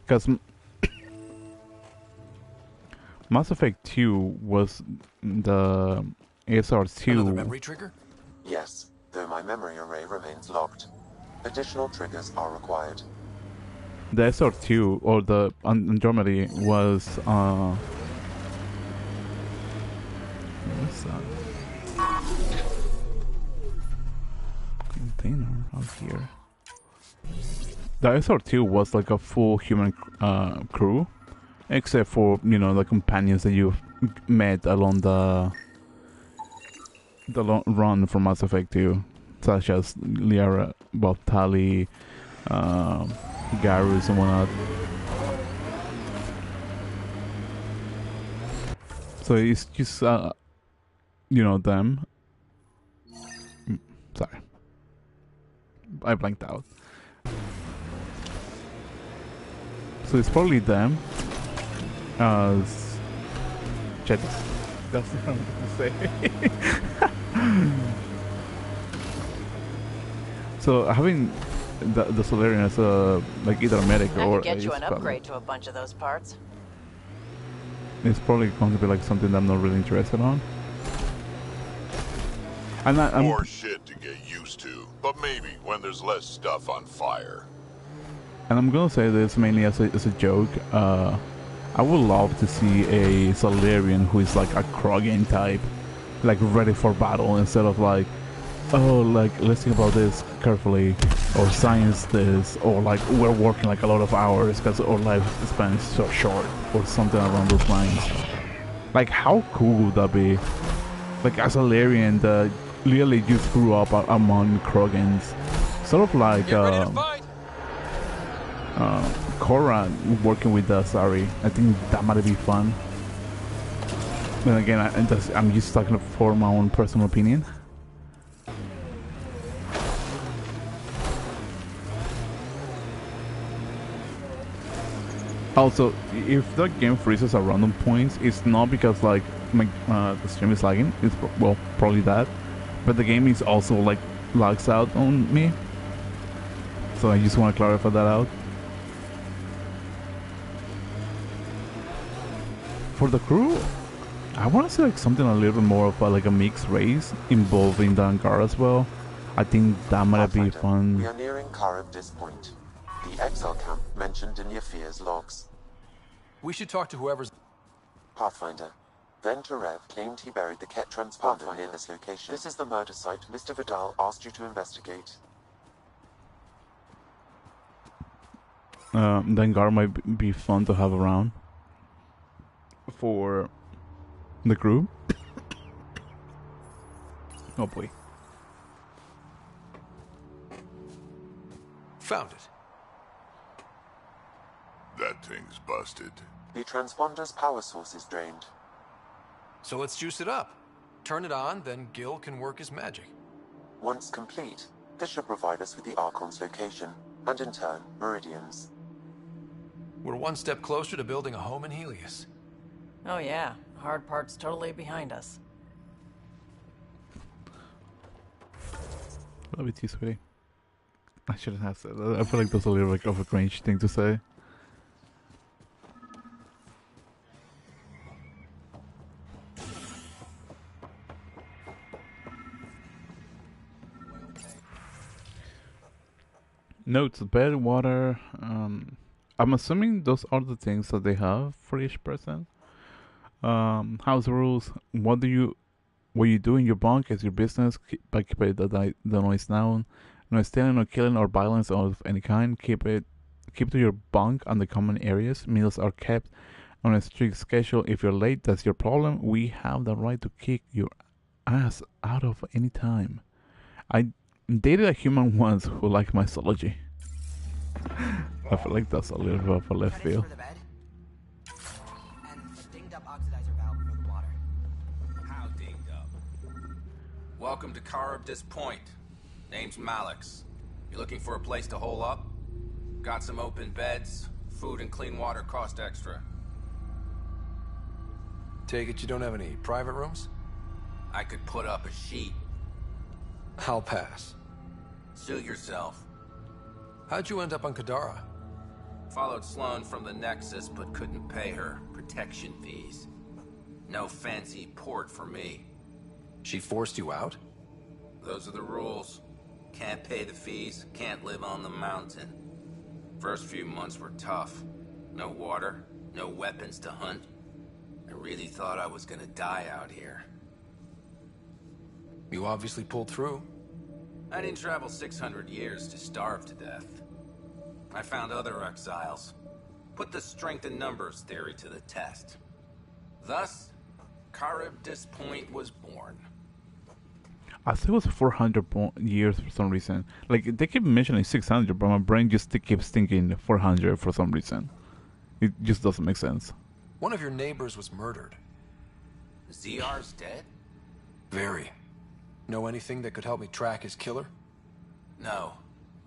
because Mass Effect 2 was the ASR2. Another memory trigger? Yes, though my memory array remains locked. Additional triggers are required. The SR2 or the Andromeda was what's that? Container out here. The SR2 was like a full human crew, except for, you know, the companions that you've met along the run from Mass Effect 2, such as Liara, Tali, Garrus and whatnot. So it's just you know, them. Sorry, I blanked out. So it's probably them as Jedis. That's what I'm gonna say. So having the Solarian as a like either a medic I or could get you an pilot, upgrade to a bunch of those parts. it's probably going to be like something that I'm not really interested on. And I'm more shit to get used to, but maybe when there's less stuff on fire. And I'm gonna say this mainly as a joke. I would love to see a Solarian who is like a Krogan type, like ready for battle, instead of like, oh, like let's think about this carefully, or science this, or like we're working like a lot of hours because our lifespan is so short, or something along those lines. Like, how cool would that be? Like a Solarian that literally just grew up among Krogans, sort of like Korra working with Sari. I think that might be fun. Then again, I'm just talking for my own personal opinion. Also, if the game freezes at random points, it's not because like the stream is lagging. It's well, probably that, but the game is also like lags out on me. So I just want to clarify that out. For the crew, I want to see like something a little bit more of like a mixed race involving the Angara as well. I think that might be fun. We are nearing Karabdis Point, the exile camp mentioned in Yafir's logs. We should talk to whoever's... Pathfinder. Venturev claimed he buried the Ket transponder near this location. This is the murder site Mr. Vidal asked you to investigate. The Angara might be fun to have around for the crew. Oh boy. Found it. That thing's busted. The transponder's power source is drained. So let's juice it up. Turn it on, then Gil can work his magic. Once complete, this should provide us with the Archon's location, and in turn, Meridian's. We're one step closer to building a home in Helios. Oh yeah, hard part's totally behind us. Love it, you sweetie. I shouldn't have said that. I feel like that's a little like of a cringe thing to say. Notes: bed, water. I'm assuming those are the things that they have for each person. House rules. What you do in your bunk is your business. Keep it the noise down. No stealing or killing or violence of any kind. Keep to your bunk and the common areas. Meals are kept on a strict schedule. If you're late, that's your problem. We have the right to kick your ass out of any time. I dated a human once who liked mythology. I feel like that's a little bit of a left field. How dinged up? Welcome to Charybdis Point. Name's Malix. You looking for a place to hole up? Got some open beds. Food and clean water cost extra. Take it you don't have any private rooms? I could put up a sheet. I'll pass. Suit yourself. How'd you end up on Kadara? Followed Sloane from the Nexus, but couldn't pay her protection fees. No fancy port for me. She forced you out? Those are the rules. Can't pay the fees, can't live on the mountain. First few months were tough. No water, no weapons to hunt. I really thought I was gonna die out here. You obviously pulled through. I didn't travel 600 years to starve to death. I found other exiles. Put the strength in numbers theory to the test. Thus, Charybdis Point was born. I thought it was 400 years for some reason. Like, they keep mentioning 600, but my brain just keeps thinking 400 for some reason. It just doesn't make sense. One of your neighbors was murdered. ZR's dead? Very. Know anything that could help me track his killer? No.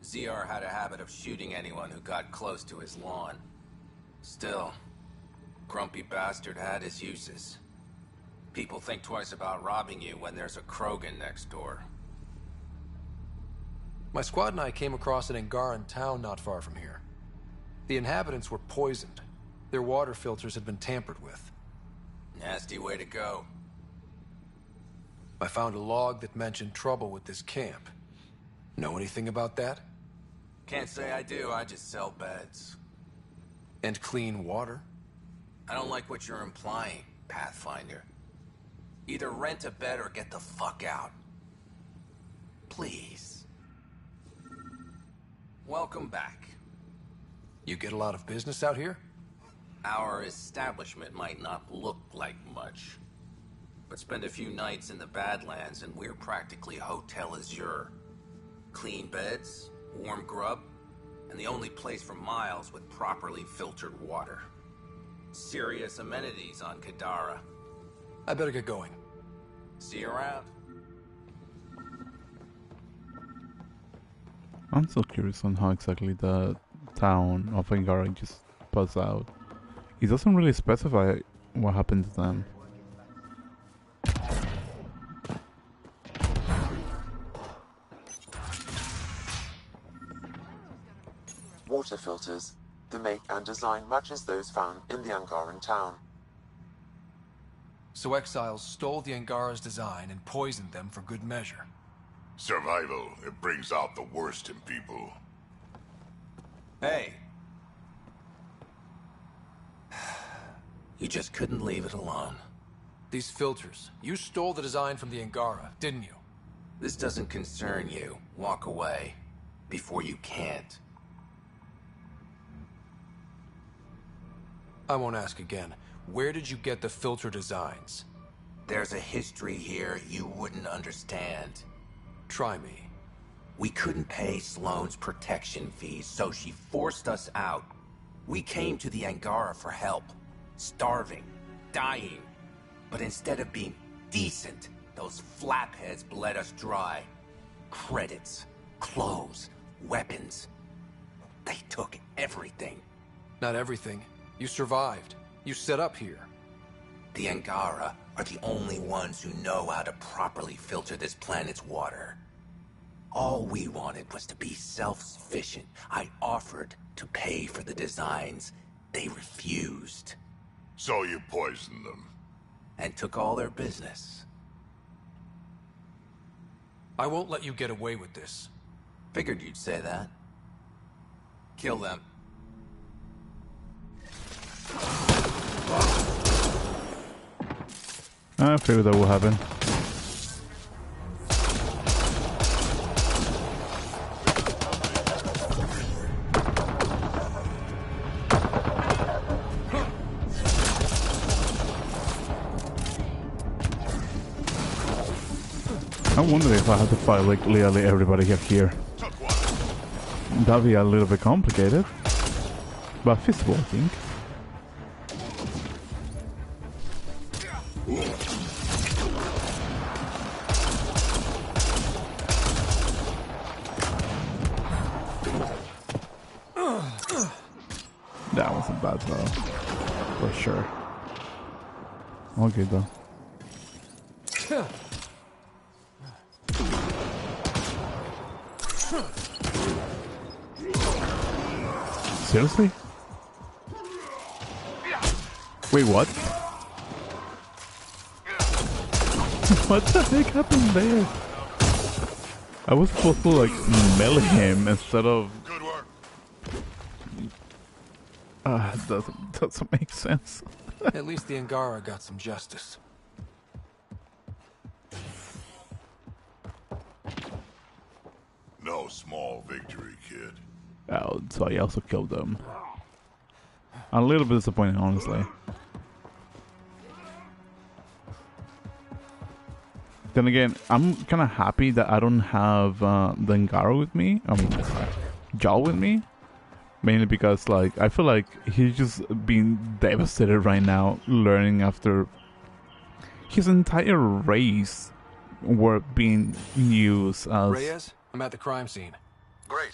ZR had a habit of shooting anyone who got close to his lawn. Still, grumpy bastard had his uses. People think twice about robbing you when there's a Krogan next door. My squad and I came across an Angaran town not far from here. The inhabitants were poisoned. Their water filters had been tampered with. Nasty way to go. I found a log that mentioned trouble with this camp. Know anything about that? Can't say I do, I just sell beds. And clean water? I don't like what you're implying, Pathfinder. Either rent a bed or get the fuck out. Please. Welcome back. You get a lot of business out here? Our establishment might not look like much, but spend a few nights in the Badlands and we're practically Hotel Azure. Clean beds, warm grub, and the only place for miles with properly filtered water. Serious amenities on Kadara. I better get going. See you around. I'm so curious on how exactly the town of Angara just buzzed out. It doesn't really specify what happened to them. Water filters. The make and design matches those found in the Angaran town. So exiles stole the Angara's design and poisoned them for good measure. Survival, it brings out the worst in people. Hey. You just couldn't leave it alone. These filters, you stole the design from the Angara, didn't you? This doesn't concern you. Walk away. Before you can't. I won't ask again. Where did you get the filter designs? There's a history here you wouldn't understand. Try me. We couldn't pay Sloane's protection fees, so she forced us out. We came to the Angara for help. Starving. Dying. But instead of being decent, those flapheads bled us dry. Credits. Clothes. Weapons. They took everything. Not everything. You survived. You set up here. The Angara are the only ones who know how to properly filter this planet's water. All we wanted was to be self-sufficient. I offered to pay for the designs. They refused. So you poisoned them. And took all their business. I won't let you get away with this. Figured you'd say that. Kill them. I figured that will happen. I wonder if I had to fight like literally everybody here. That'd be a little bit complicated. But feasible, I think. That wasn't bad though. For sure. Okay though. Seriously? Wait, what? What the heck happened there? I was supposed to like melee him instead of. Good work. Doesn't make sense. At least the Angara got some justice. No small victory, kid. Oh, so I also killed them. I'm a little bit disappointed, honestly. Then again, I'm kind of happy that I don't have the Angara with me. I mean, Jaw with me. Mainly because, like, I feel like he's just being devastated right now, learning after his entire race were being used as... Reyes, I'm at the crime scene. Great.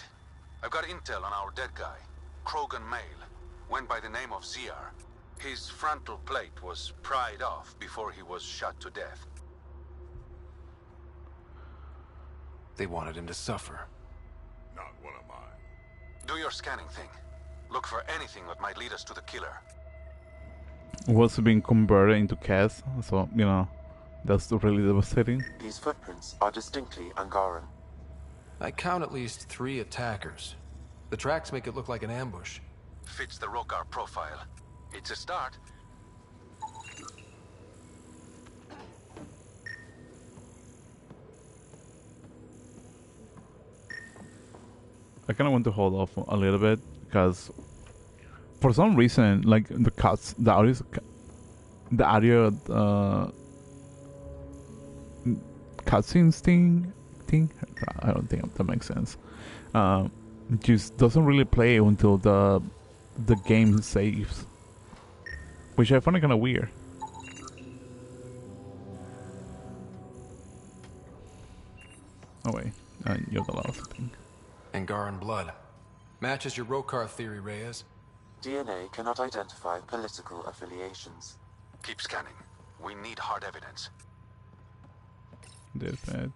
I've got intel on our dead guy, Krogan male. Went by the name of ZR. His frontal plate was pried off before he was shot to death. They wanted him to suffer. Not one of mine. Do your scanning thing. Look for anything that might lead us to the killer. Was being converted into Cass, so, you know, that's really devastating. These footprints are distinctly Angaran. I count at least 3 attackers. The tracks make it look like an ambush. Fits the Rokar profile. It's a start. I kind of want to hold off a little bit because for some reason, like the cuts, the audio, cutscenes thing. I don't think that makes sense. Just doesn't really play until the game saves, which I find kind of weird. Oh wait, you're the last thing. Angaran blood. Matches your Rokar theory, Reyes. DNA cannot identify political affiliations. Keep scanning. We need hard evidence. That's bad.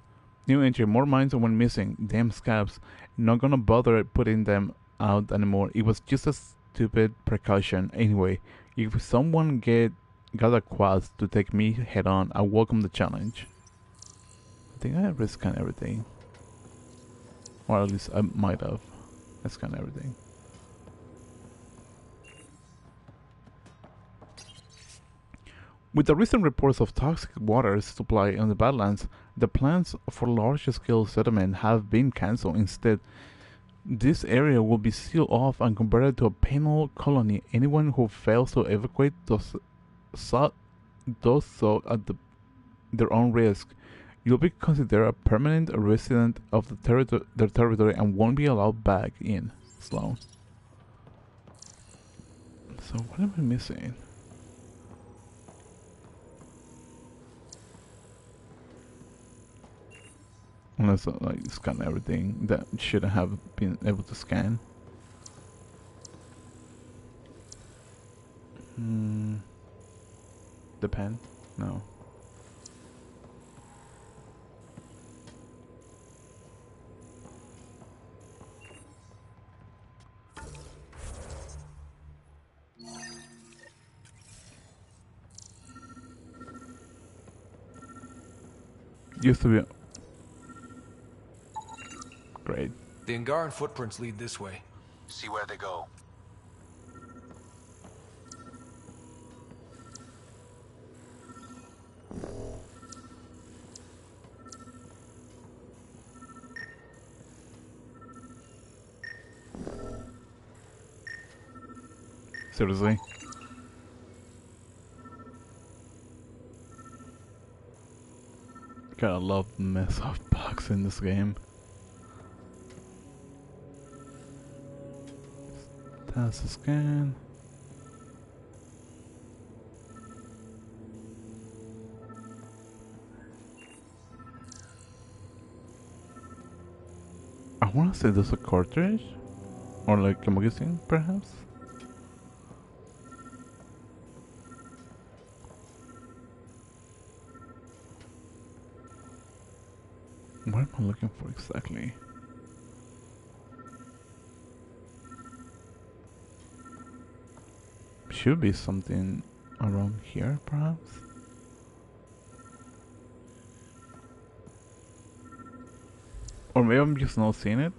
New entry, more mines went missing. Damn scabs. Not gonna bother putting them out anymore. It was just a stupid precaution. Anyway, if someone got a quest to take me head on, I welcome the challenge. I think I have rescanned everything. Or at least I might have. I scanned everything. With the recent reports of toxic water supply in the Badlands, the plans for large-scale settlement have been cancelled. Instead, this area will be sealed off and converted to a penal colony. Anyone who fails to evacuate does so at their own risk. You'll be considered a permanent resident of their territory and won't be allowed back in. Sloan. So what am I missing? Unless I like scan everything that shouldn't have been able to scan. The pen? No. Used to be great. The Angaran footprints lead this way. See where they go. Seriously? Gotta love the mess of bugs in this game. That's the scan. I wanna say there's a cartridge? Or like a magazine, perhaps? What am I looking for exactly? Should be something around here, perhaps? Or maybe I'm just not seeing it.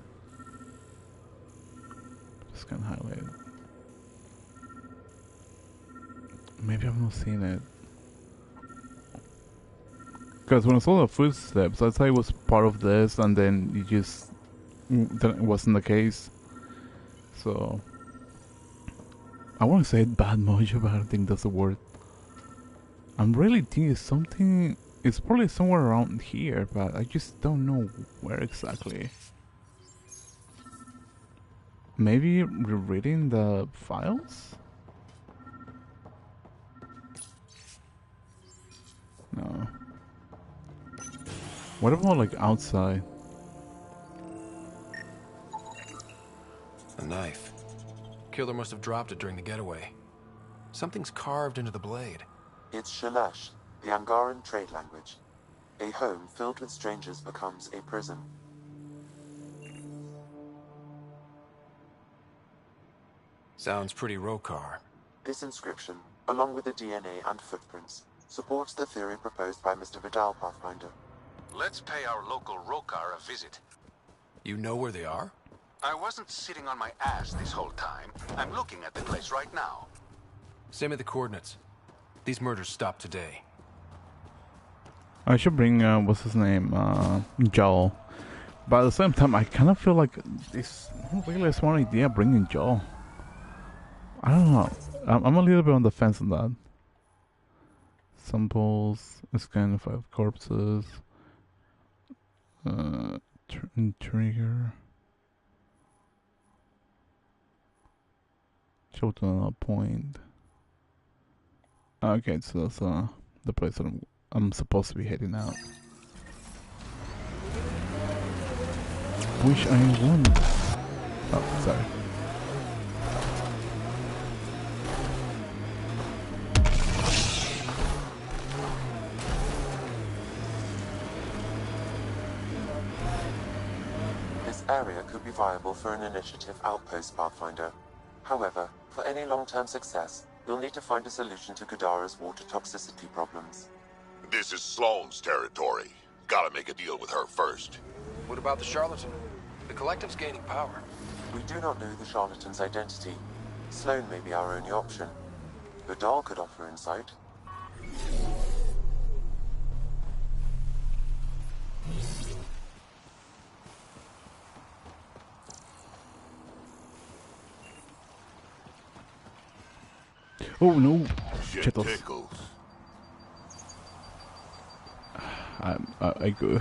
Just gonna highlight it. Maybe I'm not seeing it. Because when I saw the footsteps, I thought it was part of this, and then it just that wasn't the case. So I want to say bad mojo, but I don't think that's the word. I'm really thinking something. It's probably somewhere around here, but I just don't know where exactly. Maybe rereading the files? No. What about like outside? A knife. Killer must have dropped it during the getaway. Something's carved into the blade. It's Shalash, the Angaran trade language. A home filled with strangers becomes a prison. Sounds pretty Rokar. This inscription, along with the DNA and footprints, supports the theory proposed by Mr. Vidal, Pathfinder. Let's pay our local Rokar a visit. You know where they are? I wasn't sitting on my ass this whole time. I'm looking at the place right now. Send me the coordinates. These murders stopped today. I should bring, what's his name, Joel. But at the same time, I kind of feel like it's not really a smart idea bringing Joel. I don't know. I'm a little bit on the fence on that. Samples, scan 5 corpses. Trigger. Show to another point. Okay, so that's the place that I'm supposed to be heading out. Wish I won. Oh, sorry. This area could be viable for an initiative outpost, Pathfinder. However, for any long-term success, you'll need to find a solution to Kadara's water toxicity problems. This is Sloane's territory. Gotta make a deal with her first. What about the charlatan? The collective's gaining power. We do not know the charlatan's identity. Sloane may be our only option. Vidal could offer insight. Oh no! Shit Chetos. tickles. I go.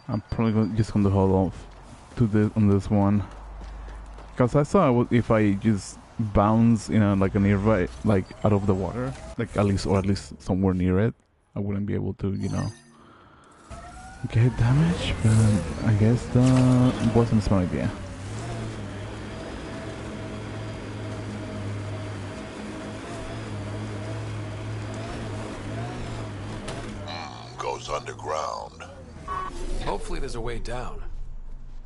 I'm probably just gonna hold off to this one, because I thought if I just bounce in a nearby, like out of the water, like at least somewhere near it, I wouldn't be able to, get damage. But I guess that wasn't a smart idea. Goes underground. Hopefully there's a way down.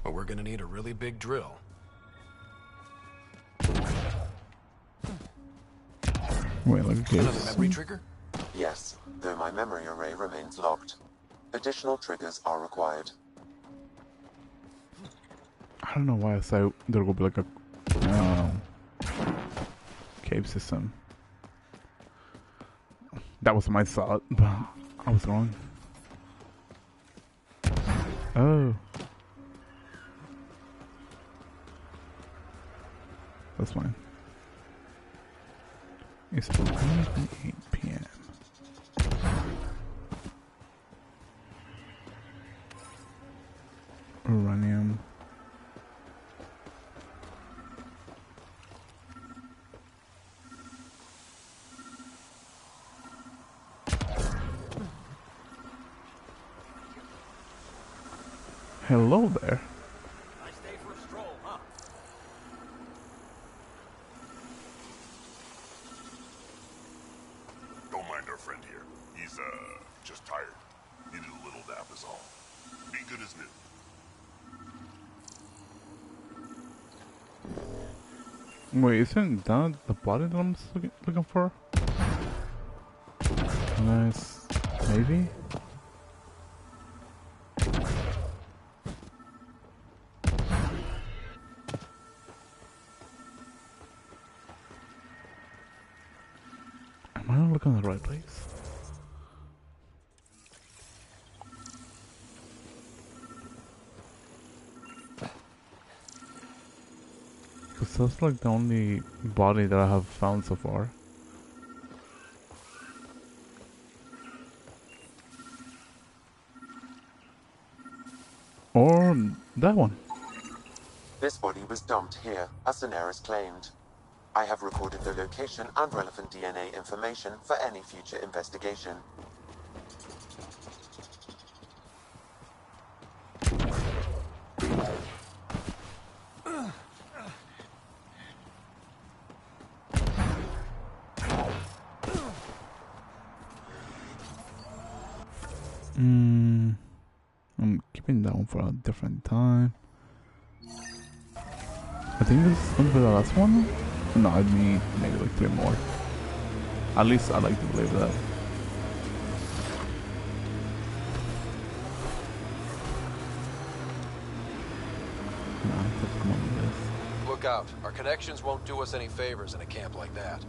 But we're gonna need a really big drill. Wait, like Another memory trigger? Yes, though my memory array remains locked. Additional triggers are required. I don't know why I said there would be like a cave system. That was my thought, but I was wrong. Oh. That's fine. It's 8 p.m. Uranium. Hello there. Nice day for a stroll, huh? Don't mind our friend here. He's, just tired. Needed a little nap is all. Be good as new. Wait, isn't that the body that I'm looking for? Unless... maybe? Am I not looking in the right place? Because that's like the only body that I have found so far. Or that one. This body was dumped here, as Daenerys claimed. I have recorded the location and relevant DNA information for any future investigation. I'm keeping that one for a different time. I think this is going to be the last one. No, I need maybe like 3 more. At least I like to believe that. Nah, let's come on with this. Look out. Our connections won't do us any favors in a camp like that.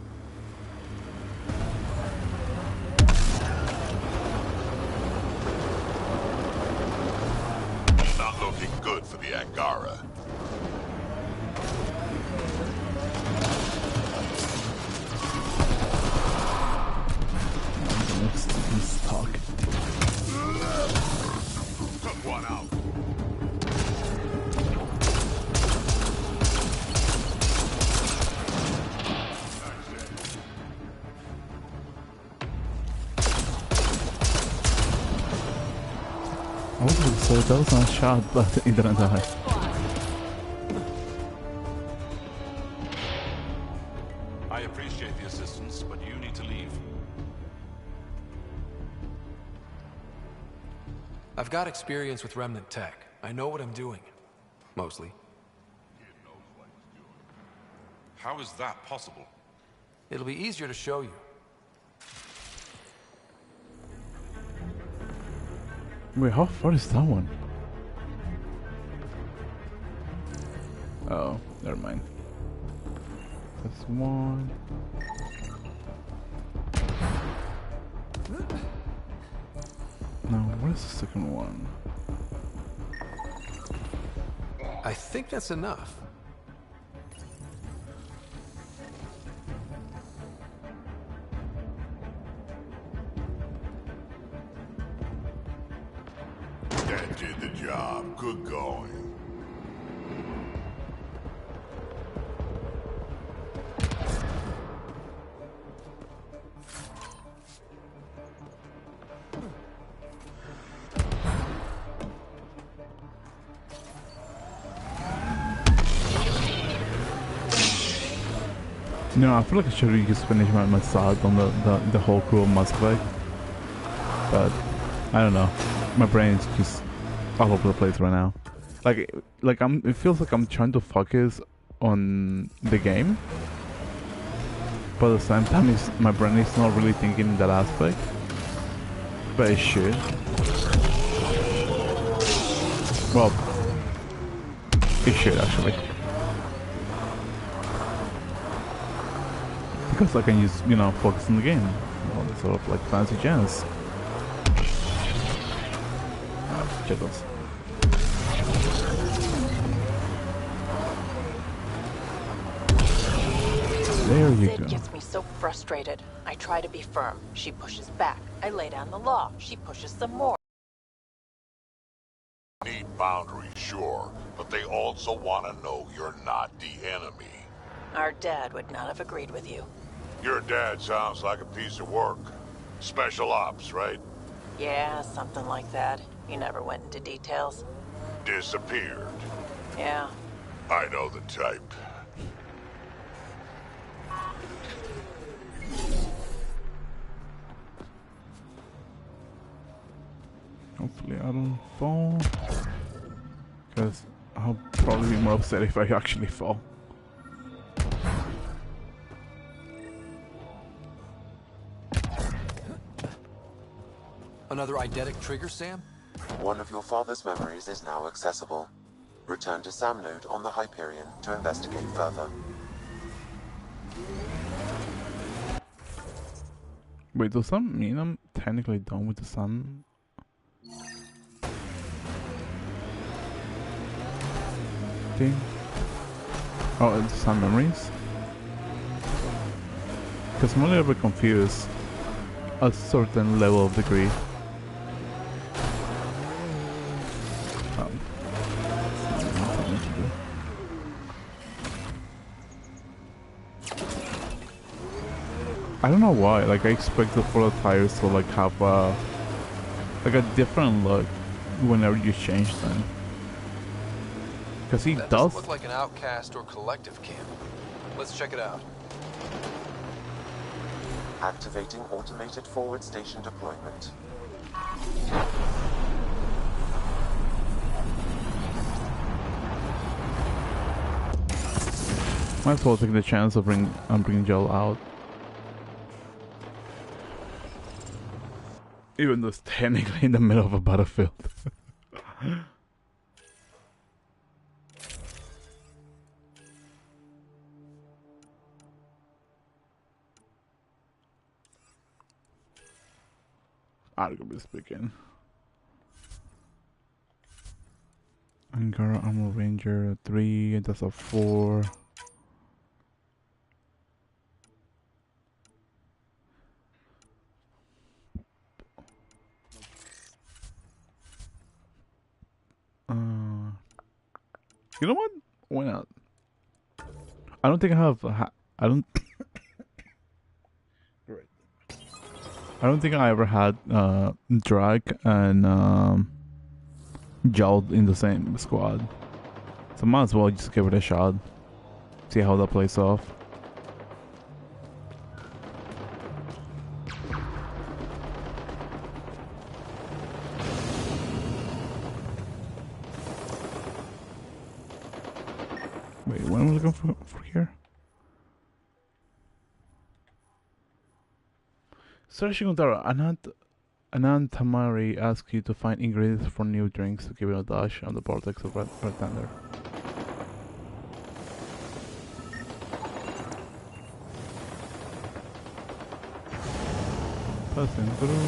Not looking good for the Angara. Let's talk. Took one out. Oh, so that was not shot, but it didn't die. I appreciate the assistance, but you need to leave. I've got experience with remnant tech. I know what I'm doing. Mostly. How is that possible? It'll be easier to show you. Wait, how far is that one? Oh, never mind. That's one. Now, where's the second one? I think that's enough. That did the job. Good going. No, I feel like I should have just finished my thought on the whole crew of Muscovite. But, I don't know. My brain is just all over the place right now. Like it feels like I'm trying to focus on the game. But at the same time, my brain is not really thinking in that aspect. But it should. Well, It should actually. Because I can just, you know, focus on the game. All this sort of like fancy jazz. Jiggles. There you Sid go. gets me so frustrated. I try to be firm. She pushes back. I lay down the law. She pushes some more. Need boundaries, sure, but they also want to know you're not the enemy. Our dad would not have agreed with you. Your dad sounds like a piece of work. Special ops, right? Yeah, something like that. He never went into details. Disappeared. Yeah. I know the type. Hopefully I don't fall. Because I'll probably be more upset if I actually fall. Another eidetic trigger, Sam? One of your father's memories is now accessible. Return to Sam Node on the Hyperion to investigate further. Wait, does that mean I'm technically done with the sun? Thing? Oh, it's sun memories? Because I'm a little bit confused. A certain level of degree. I don't know why, like I expected for the tires to like have like a different look whenever you change them. Because he That does. doesn't look like an outcast or collective camp. Let's check it out. Activating automated forward station deployment. Might as well take the chance of bringing Joel out. Even though it's technically in the middle of a battlefield. Arguably speaking. Angara Armor Ranger 3, that's a 4. You know what? Why not? I don't think I have. I don't. I don't think I ever had Drag and Jolt in the same squad. So might as well just give it a shot. See how that plays off. Wait, what am I looking for here? Searching on Dara, Anand Tamari asks you to find ingredients for new drinks to give it a dash on the vortex of Bartender. Passing through.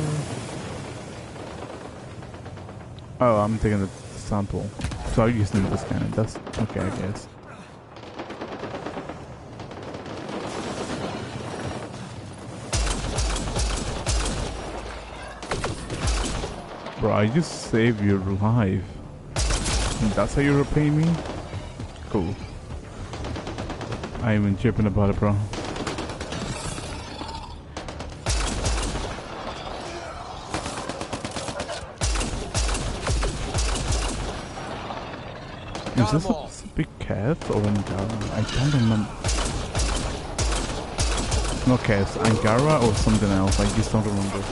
Oh, I'm taking the sample. So I just need to scan it. That's okay, I guess. Bro, I just saved your life. And that's how you repay me? Cool. I ain't even chipping about it, bro. Is this a big cat or Angara? I don't remember. No cats, Angara or something else, I just don't remember.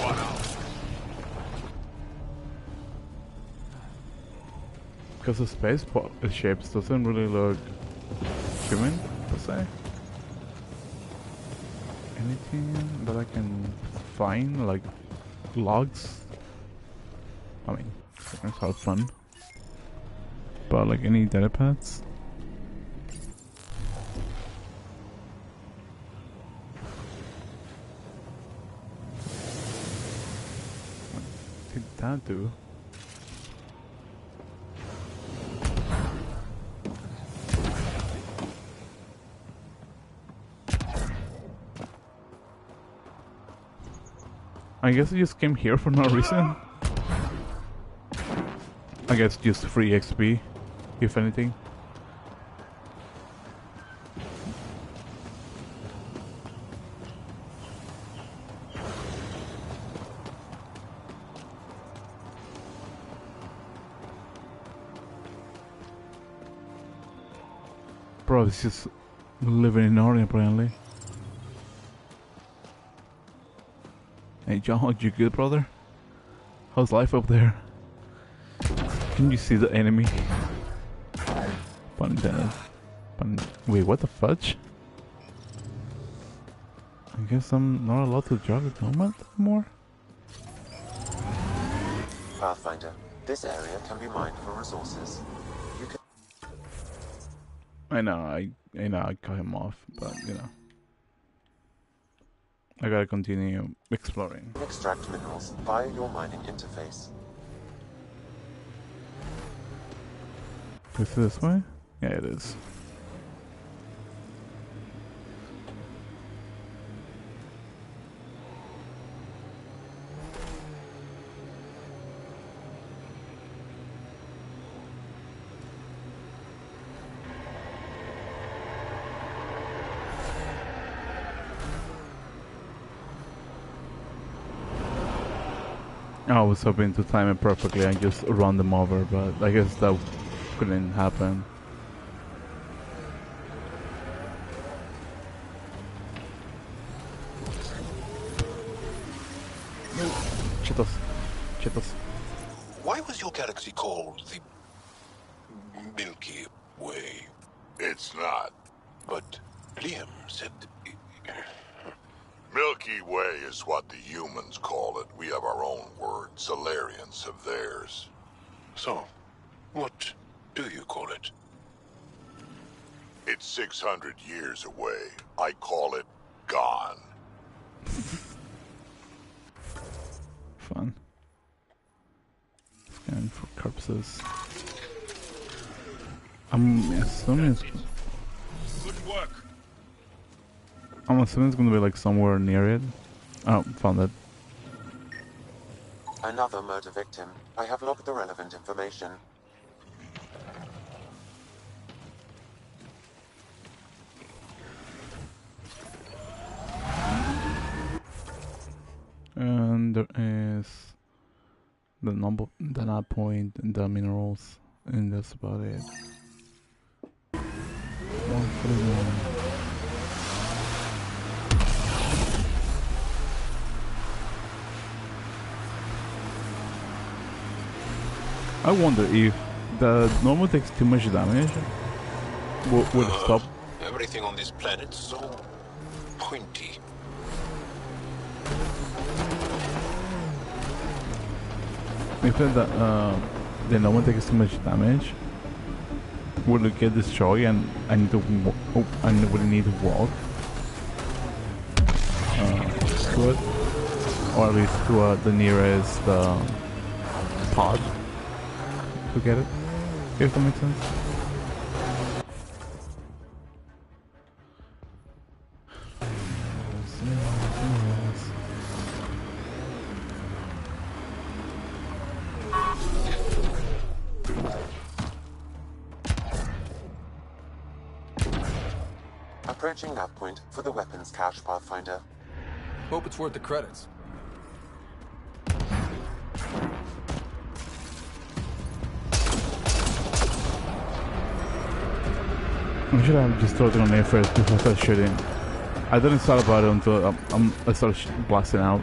Because the space shapes doesn't really look human, per se. Anything that I can find, like logs? I mean, that's how fun. But like any data pads? did that do? I guess I just came here for no reason. I guess just free XP, if anything. Bro, this is living in Orient apparently. Hey John, you good, brother? How's life up there? Can you see the enemy? Pun intended. Wait, what the fudge? I guess I'm not allowed to drive the helmet anymore? Pathfinder, this area can be mined for resources. You can... I know I cut him off, but you know. I gotta continue exploring. Extract minerals via your mining interface. Is it this way? Yeah, it is. I was hoping to time it perfectly and just run them over, but I guess that couldn't happen. Cheetos. Cheetos. Why was your galaxy called the Milky Way? It's not. But Liam said... Milky Way is what the humans call it. We have our own word. Solarians have theirs. So, what do you call it? It's 600 years away. I call it gone. Fun. Scan for corpses. I'm assuming it's... Good work. I'm assuming it's gonna be like somewhere near it. Oh, found it. Another murder victim. I have logged the relevant information. And there is the number, the nut point, and the minerals, and that's about it. 141. I wonder if the normal takes too much damage, would it stop? Everything on this planet's so pointy. If the normal takes too much damage, will it get destroyed and I need to and would need to walk to it, or at least to the nearest pod to get it, if that makes sense. Approaching nav point for the weapons cache, Pathfinder. Hope it's worth the credits. I should have just thrown it on air first before I started shooting. I didn't start about it until I started blasting out.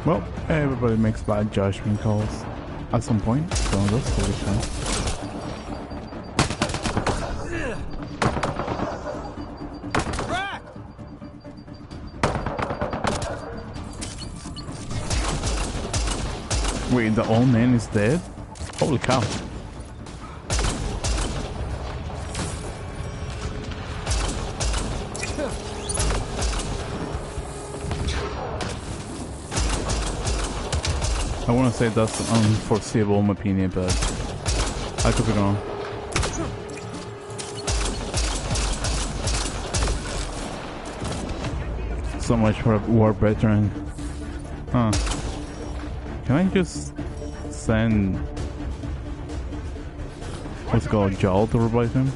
Well, everybody makes bad judgment calls at some point, so that's totally fine. Wait, the old man is dead? Holy cow. I want to say that's unforeseeable in my opinion, but I could be wrong. So much for a war veteran. Huh. Can I just send what's it called, Joel to replace him?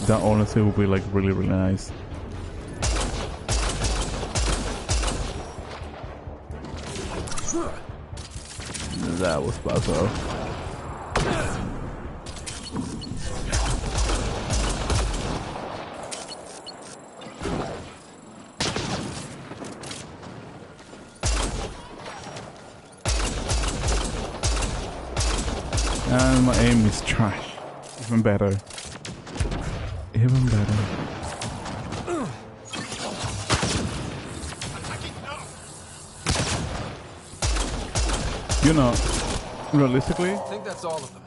That honestly would be like really, really nice. That was Basso. And my aim is trash. Even better. Even better. You know, realistically, I think that's all of them.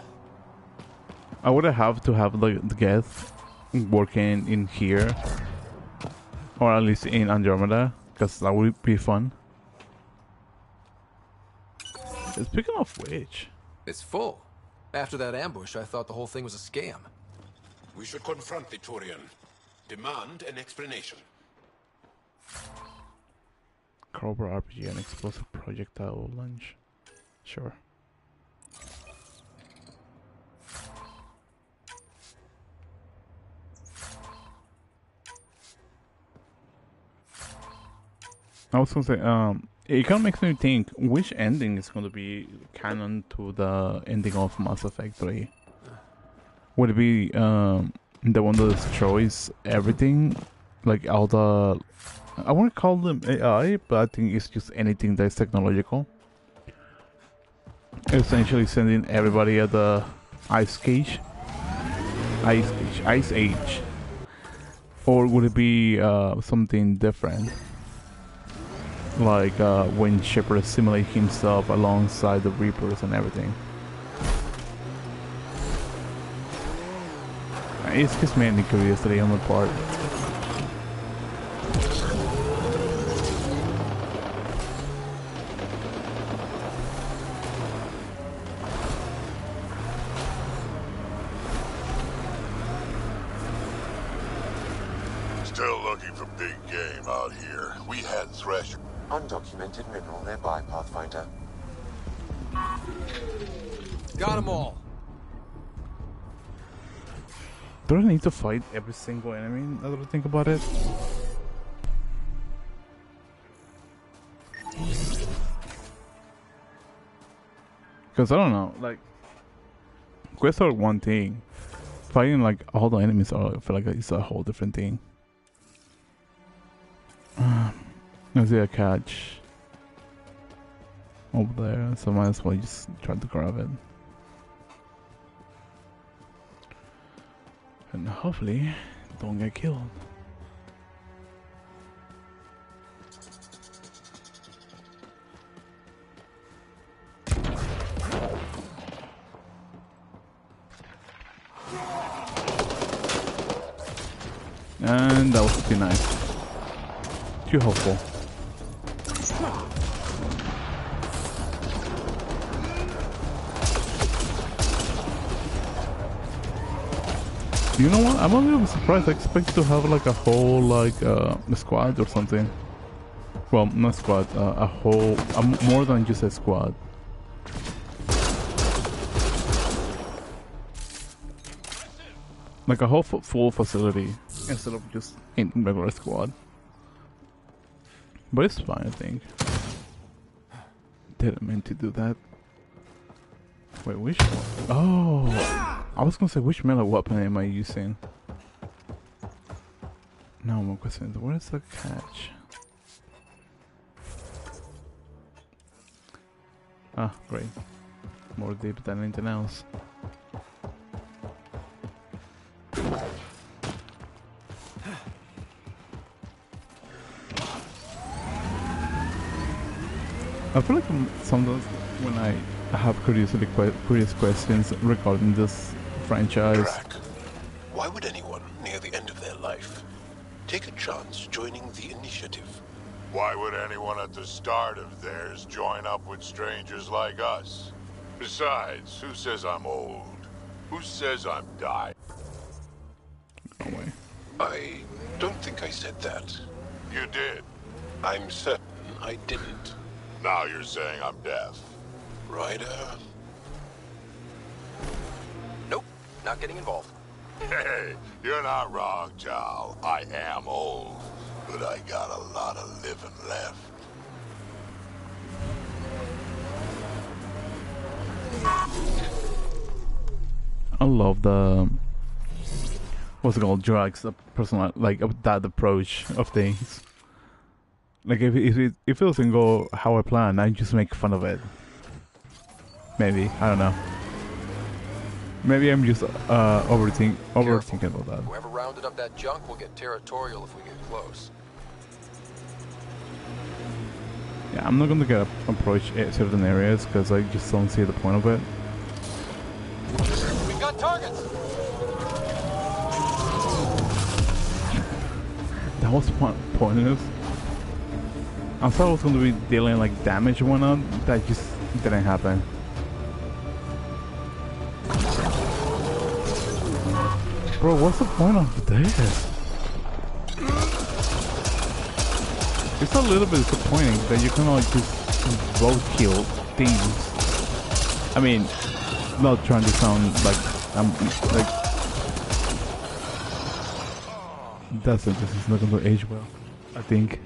I would have to have the guests working in here, or at least in Andromeda, because that would be fun. Speaking of which, it's full. After that ambush, I thought the whole thing was a scam. We should confront the Turian. Demand an explanation. Cobra RPG and explosive projectile launch. Sure. I was gonna say, it kind of makes me think which ending is going to be canon to the ending of Mass Effect 3. Would it be the one that destroys everything, like all the? I wouldn't call them AI, but I think it's just anything that's technological. Essentially, sending everybody at the ice age, or would it be something different? Like when Shepard simulates himself alongside the Reapers and everything. It's just mainly curiosity on my part. Still looking for big game out here. We had Thresher. Undocumented mineral nearby, Pathfinder. Got them all. Do I need to fight every single enemy now that I think about it? Because I don't know, like, quests are one thing. Fighting like all the enemies are, I feel like it's a whole different thing. I see a catch over there, so might as well just try to grab it. And hopefully, don't get killed. And that was pretty nice. Too hopeful. You know what? I'm a little surprised. I expect to have like a whole like a squad or something. Well, not squad. A whole, more than just a squad. Like a whole full facility instead of just in regular squad. But it's fine, I think. Didn't mean to do that. Wait, which one? Oh! I was gonna say, which melee weapon am I using? No, my question is, where's the catch? Ah, great. More deep than anything else. I feel like sometimes when I I have curious questions regarding this franchise. Crack. Why would anyone near the end of their life take a chance joining the initiative? Why would anyone at the start of theirs join up with strangers like us? Besides, who says I'm old? Who says I'm dying? No way. I don't think I said that. You did. I'm certain I didn't. Now you're saying I'm deaf. Ryder? Nope, not getting involved. Hey, you're not wrong, Chow. I am old, but I got a lot of living left. I love the what's it called, drugs, the personal, like that approach of things. Like if it doesn't go how I plan, I just make fun of it. Maybe, I don't know. Maybe I'm just overthinking about that. Whoever rounded up that junk will get territorial if we get close. Yeah, I'm not gonna get approach certain areas because I just don't see the point of it. We've got targets. That was pointless. I thought I was gonna be dealing like damage or whatnot. That just didn't happen. Bro, what's the point of this? It's a little bit disappointing that you can like just roadkill things. I mean, not trying to sound like I'm like that sentence is not going to age well, I think.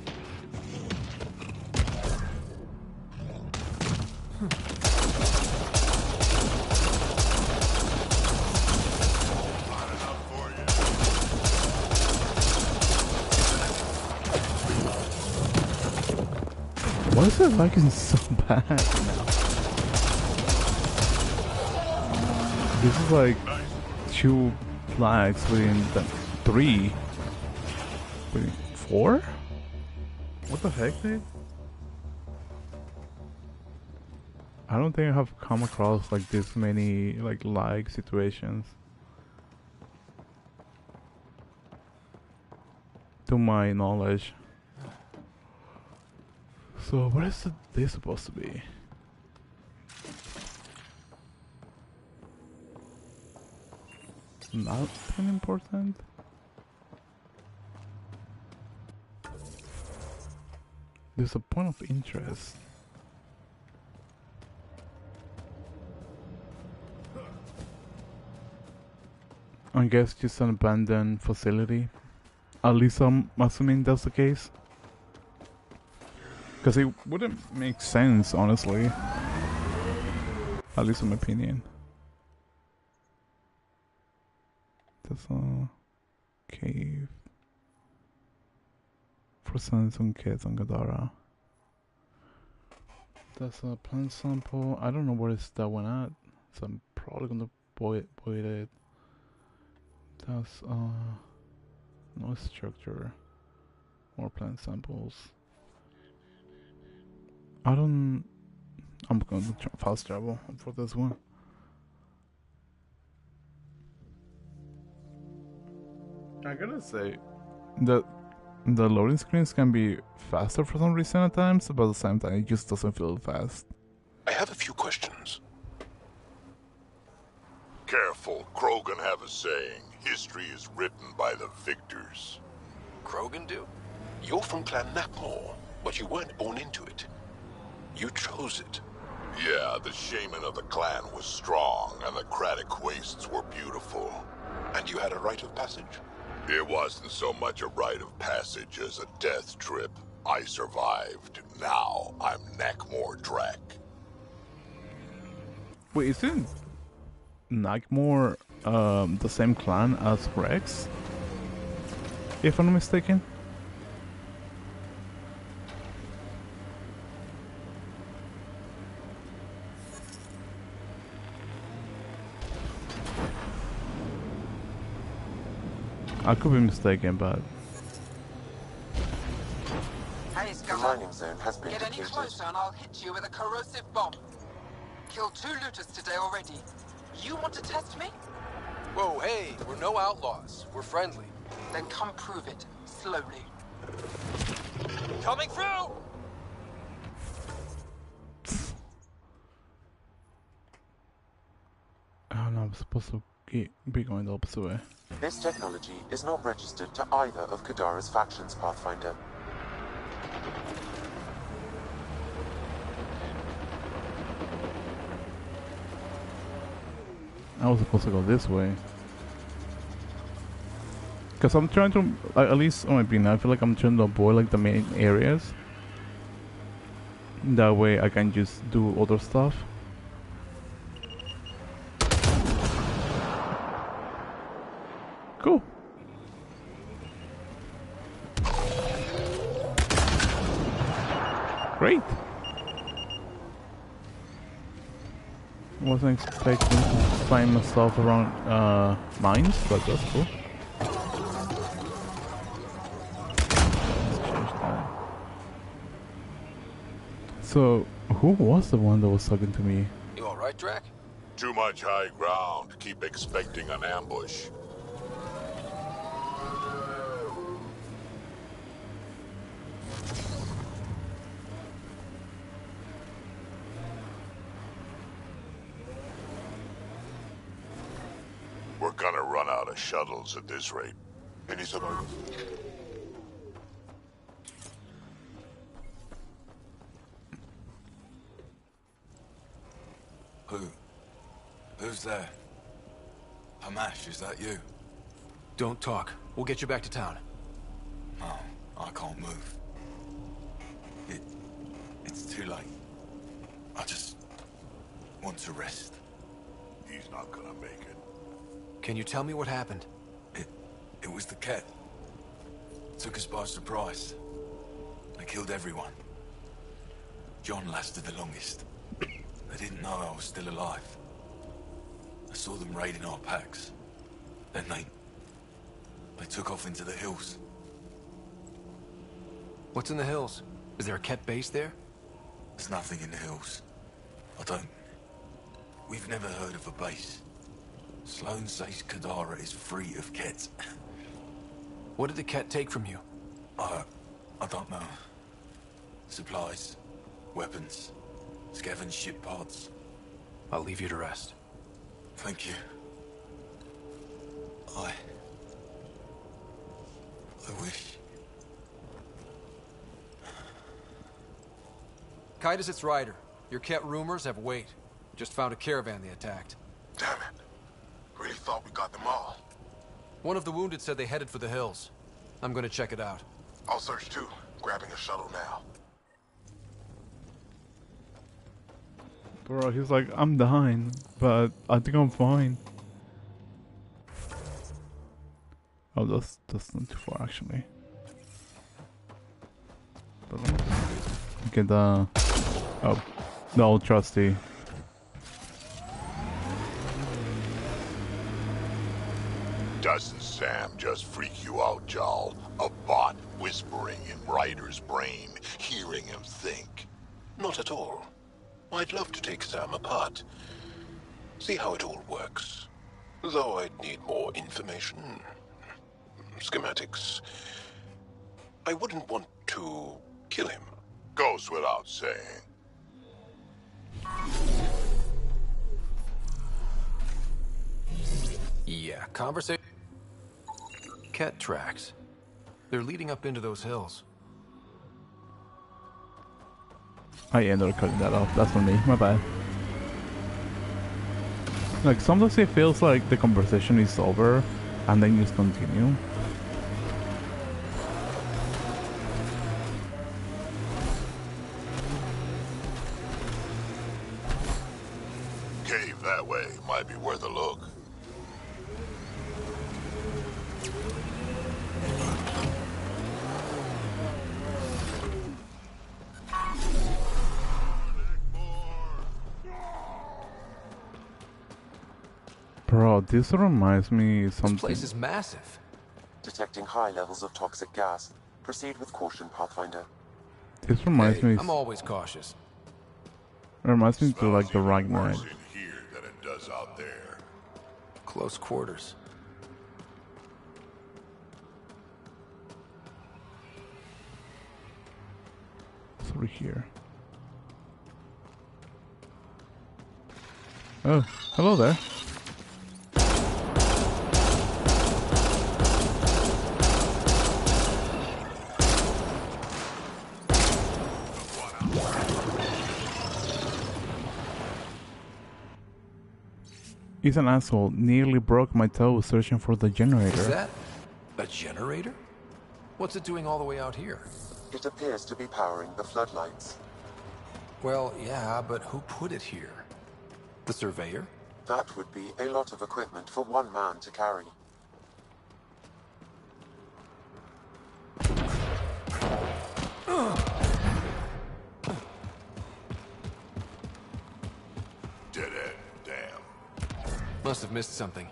Why is it lagging so bad now? This is like 2 flags within the 3. Wait, 4? What the heck, dude? I don't think I have come across like this many like lag situations. To my knowledge. So what is this supposed to be? Nothing important? There's a point of interest. I guess just an abandoned facility. At least I'm assuming that's the case. Because it wouldn't make sense, honestly. At least in my opinion. That's a cave. For sons and kids on Gadara. That's a plant sample. I don't know where is that one at. So I'm probably gonna void it. That's no structure. More plant samples. I'm going to fast travel for this one. I gotta say that the loading screens can be faster for some reason at times, but at the same time it just doesn't feel fast. I have a few questions. Careful, Krogan have a saying, history is written by the victors. Krogan do? You're from Clan Nakmor, but you weren't born into it. You chose it. Yeah, the shaman of the clan was strong, and the Kratic wastes were beautiful. And you had a rite of passage? It wasn't so much a rite of passage as a death trip. I survived. Now I'm Nakmor Drek. Wait, isn't Nakmor the same clan as Rex? If I'm not mistaken? I could be mistaken, but The mining zone has been Get any depleted. closer and I'll hit you with a corrosive bomb. killed 2 looters today already. You want to test me? Whoa, hey, we're no outlaws. We're friendly. Then come prove it, slowly. Coming through! Oh no, I'm supposed to be going the opposite way. This technology is not registered to either of Kadara's factions, Pathfinder. I was supposed to go this way. Because I'm trying to, at least on my opinion, I feel like I'm trying to avoid like the main areas. That way I can just do other stuff. Cool. Great. Wasn't expecting to find myself around mines, but that's cool. Let's change that. So, who was the one that was talking to me? You alright, Drac? Too much high ground. Keep expecting an ambush. We're gonna run out of shuttles at this rate. Any survivors? Who's there? Hamash, is that you? Don't talk. We'll get you back to town. No, I can't move. It's too late. I just want to rest. He's not gonna make it. Can you tell me what happened? It was the Ket. Took us by surprise. They killed everyone. John lasted the longest. They didn't know I was still alive. I saw them raiding our packs. Then they took off into the hills. What's in the hills? Is there a Ket base there? There's nothing in the hills. We've never heard of a base. Sloane says Kadara is free of Ket. What did the Ket take from you? I don't know. Supplies, weapons, scavenged ship parts. I'll leave you to rest. Thank you. I wish. Kite is its rider. Your Ket rumors have weight. Just found a caravan they attacked. Damn it. Really thought we got them all. One of the wounded said they headed for the hills. I'm gonna check it out. I'll search too. Grabbing a shuttle now. Bro, he's like, I'm dying, but I think I'm fine. Oh, that's not too far actually. But let me get the old trusty. Doesn't Sam just freak you out, Jarl? A bot whispering in Ryder's brain, hearing him think. Not at all. I'd love to take Sam apart. See how it all works. Though I'd need more information. Schematics. I wouldn't want to kill him. Goes without saying. Yeah, conversation. Ket tracks. They're leading up into those hills. I ended up cutting that off. That's on me. My bad. Like, sometimes it feels like the conversation is over and then you just continue. Cave that way might be worth a look. Bro, this reminds me of something. This place is massive. Detecting high levels of toxic gas. Proceed with caution, Pathfinder. This reminds me. I'm always cautious. Reminds me to like the Smells right even worse night. in here than it does out there. Close quarters. Through here. Oh, hello there. He's an asshole. Nearly broke my toe searching for the generator. Is that a generator? What's it doing all the way out here? It appears to be powering the floodlights. Well, yeah, but who put it here? The surveyor? That would be a lot of equipment for one man to carry. Dead end, damn. Must have missed something.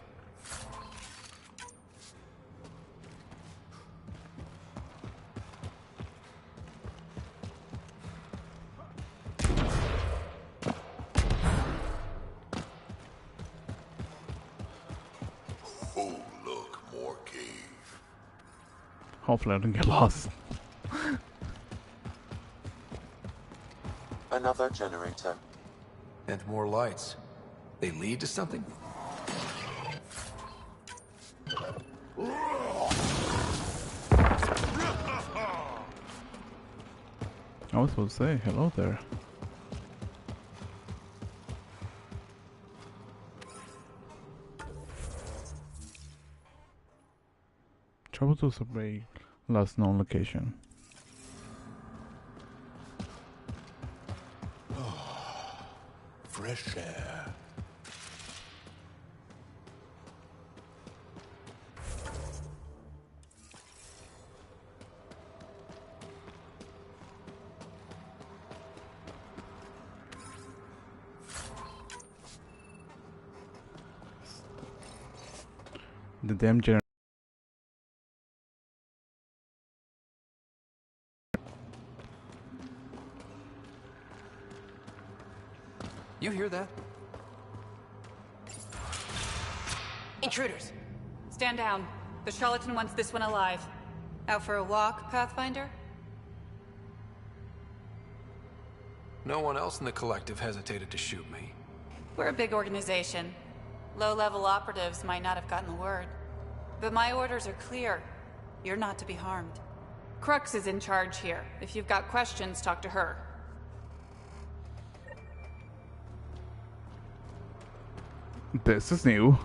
Oh, look, more cave. Hopefully I don't get lost. Another generator. And more lights. They lead to something? I was supposed to say hello there. Travel to survey last known location. Fresh air. The damn generator. You hear that? Intruders! Stand down. The charlatan wants this one alive. Out for a walk, Pathfinder? No one else in the collective hesitated to shoot me. We're a big organization. Low-level operatives might not have gotten the word. But my orders are clear. You're not to be harmed. Crux is in charge here. If you've got questions, talk to her. This is new.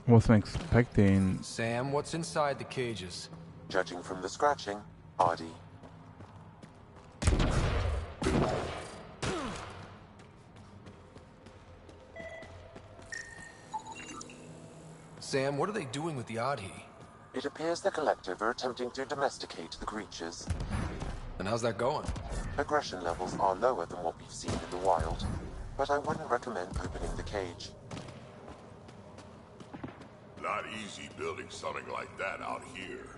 Wasn't expecting. Sam, what's inside the cages? Judging from the scratching, Artie. Sam, what are they doing with the Adhi? It appears the collective are attempting to domesticate the creatures. And how's that going? Aggression levels are lower than what we've seen in the wild, but I wouldn't recommend opening the cage. Not easy building something like that out here.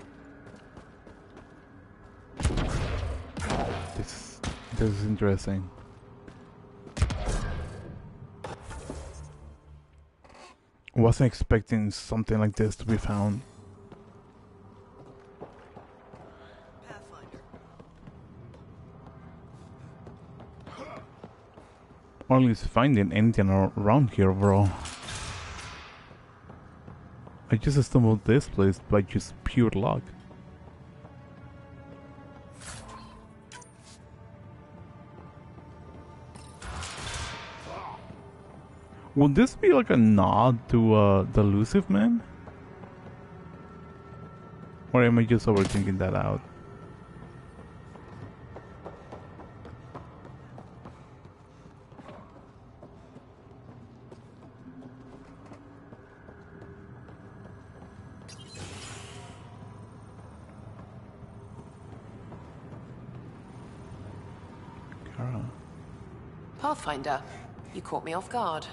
This is interesting. Wasn't expecting something like this to be found. Or at least finding anything around here, bro. I just stumbled this place by just pure luck. Would this be like a nod to the Elusive Man? Or am I just overthinking that out? Pathfinder, you caught me off guard.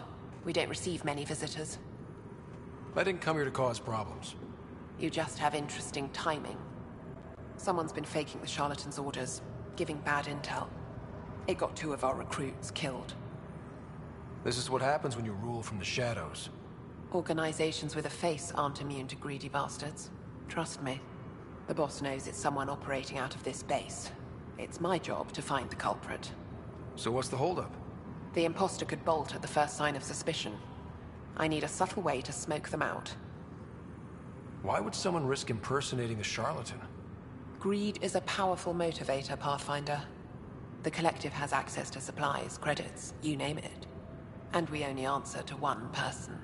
We don't receive many visitors. I didn't come here to cause problems. You just have interesting timing. Someone's been faking the charlatan's orders, giving bad intel. It got 2 of our recruits killed. This is what happens when you rule from the shadows. Organizations with a face aren't immune to greedy bastards. Trust me. The boss knows it's someone operating out of this base. It's my job to find the culprit. So what's the holdup? The imposter could bolt at the first sign of suspicion. I need a subtle way to smoke them out. Why would someone risk impersonating the charlatan? Greed is a powerful motivator, Pathfinder. The Collective has access to supplies, credits, you name it. And we only answer to one person.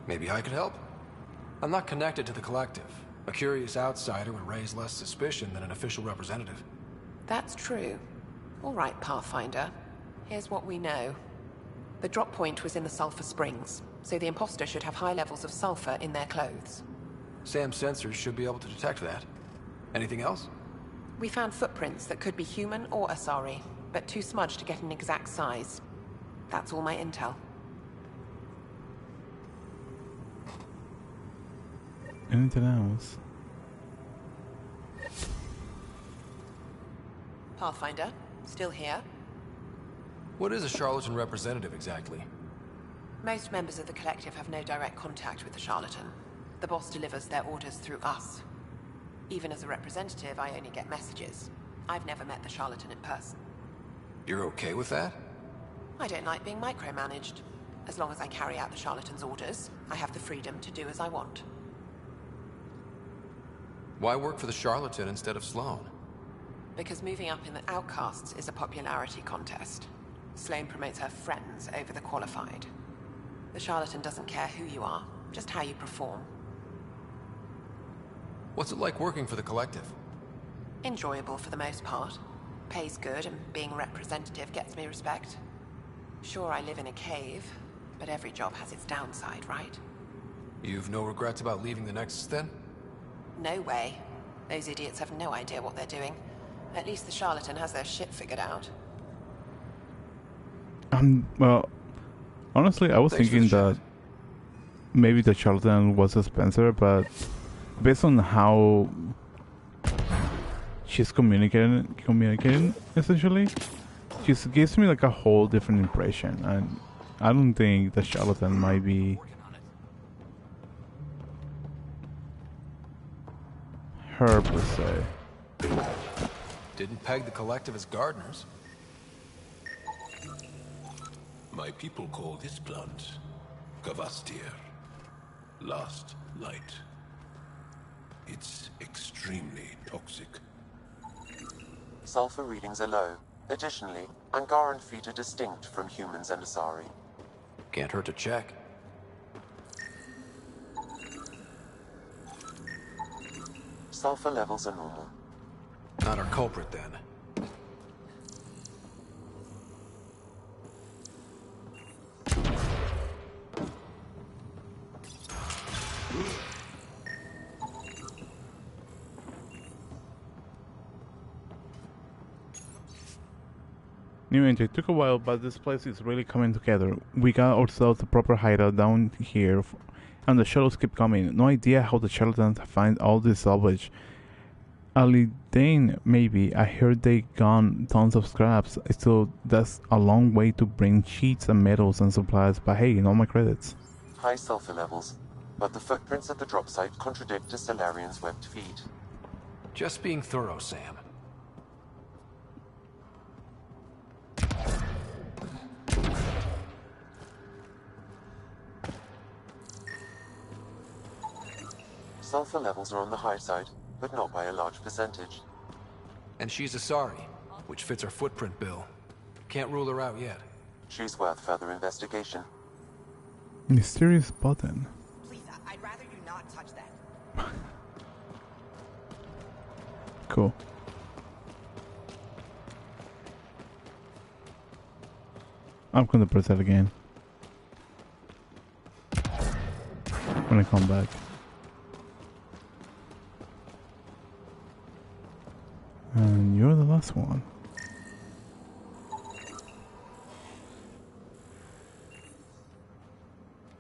Maybe I could help? I'm not connected to the Collective. A curious outsider would raise less suspicion than an official representative. That's true. All right, Pathfinder. Here's what we know. The drop point was in the sulfur springs, so the imposter should have high levels of sulfur in their clothes. Sam's sensors should be able to detect that. Anything else? We found footprints that could be human or Asari, but too smudged to get an exact size. That's all my intel. Anything else? Pathfinder, still here? What is a charlatan representative exactly? Most members of the Collective have no direct contact with the charlatan. The boss delivers their orders through us. Even as a representative, I only get messages. I've never met the charlatan in person. You're okay with that? I don't like being micromanaged. As long as I carry out the charlatan's orders, I have the freedom to do as I want. Why work for the charlatan instead of Sloane? Because moving up in the outcasts is a popularity contest. Sloane promotes her friends over the qualified. The charlatan doesn't care who you are, just how you perform. What's it like working for the Collective? Enjoyable for the most part. Pays good, and being a representative gets me respect. Sure, I live in a cave, but every job has its downside, right? You've no regrets about leaving the Nexus then? No way. Those idiots have no idea what they're doing. At least the charlatan has their shit figured out. Well, honestly, I was thinking that maybe the charlatan was a Spencer, but based on how she's communicating essentially, she gives me like a whole different impression, and I don't think the charlatan might be her per se. Didn't peg the Collective as gardeners. My people call this plant Gavastir, last light. It's extremely toxic. Sulfur readings are low. Additionally, Angaran feet are distinct from humans and Asari. Can't hurt to check. Sulfur levels are normal. Not our culprit then. Anyway, it took a while, but this place is really coming together. We got ourselves a proper hideout down here, and the shuttles keep coming. No idea how the charlatans find all this salvage. Alidane, maybe. I heard they gone tons of scraps, so that's a long way to bring sheets and metals and supplies, but hey, in all my credits. High sulfur levels, but the footprints at the drop site contradict a Solarian's webbed feet. Just being thorough, Sam. Sulfur levels are on the high side, but not by a large percentage. And she's Asari, which fits our footprint bill. Can't rule her out yet. She's worth further investigation. Mysterious button. Please, I'd rather you not touch that. Cool. I'm gonna press that again when I come back. And you're the last one.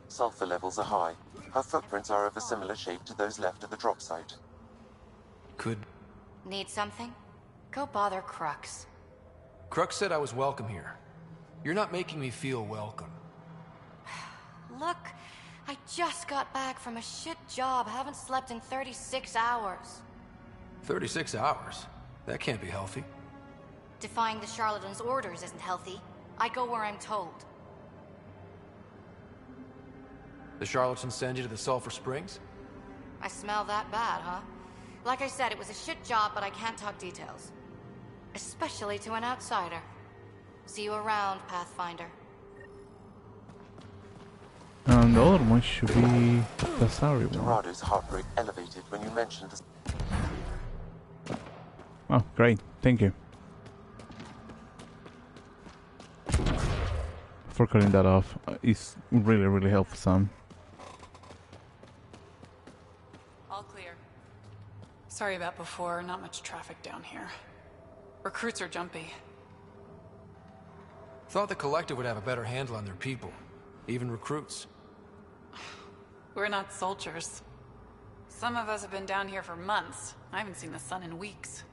Sulfur levels are high. Her footprints are of a similar shape to those left at the drop site. Could... Need something? Go bother Crux. Crux said I was welcome here. You're not making me feel welcome. Look, I just got back from a shit job. Haven't slept in 36 hours. 36 hours? That can't be healthy. Defying the charlatan's orders isn't healthy. I go where I'm told. The charlatans send you to the Sulphur Springs? I smell that bad, huh? Like I said, it was a shit job, but I can't talk details. Especially to an outsider. See you around, Pathfinder. And the other one should be the sorry one. Dorado's heart rate elevated when you mentioned the... Oh, great. Thank you. For cutting that off. It's really, really helpful, Sam. All clear. Sorry about before, not much traffic down here. Recruits are jumpy. Thought the Collective would have a better handle on their people. Even recruits. We're not soldiers. Some of us have been down here for months. I haven't seen the sun in weeks.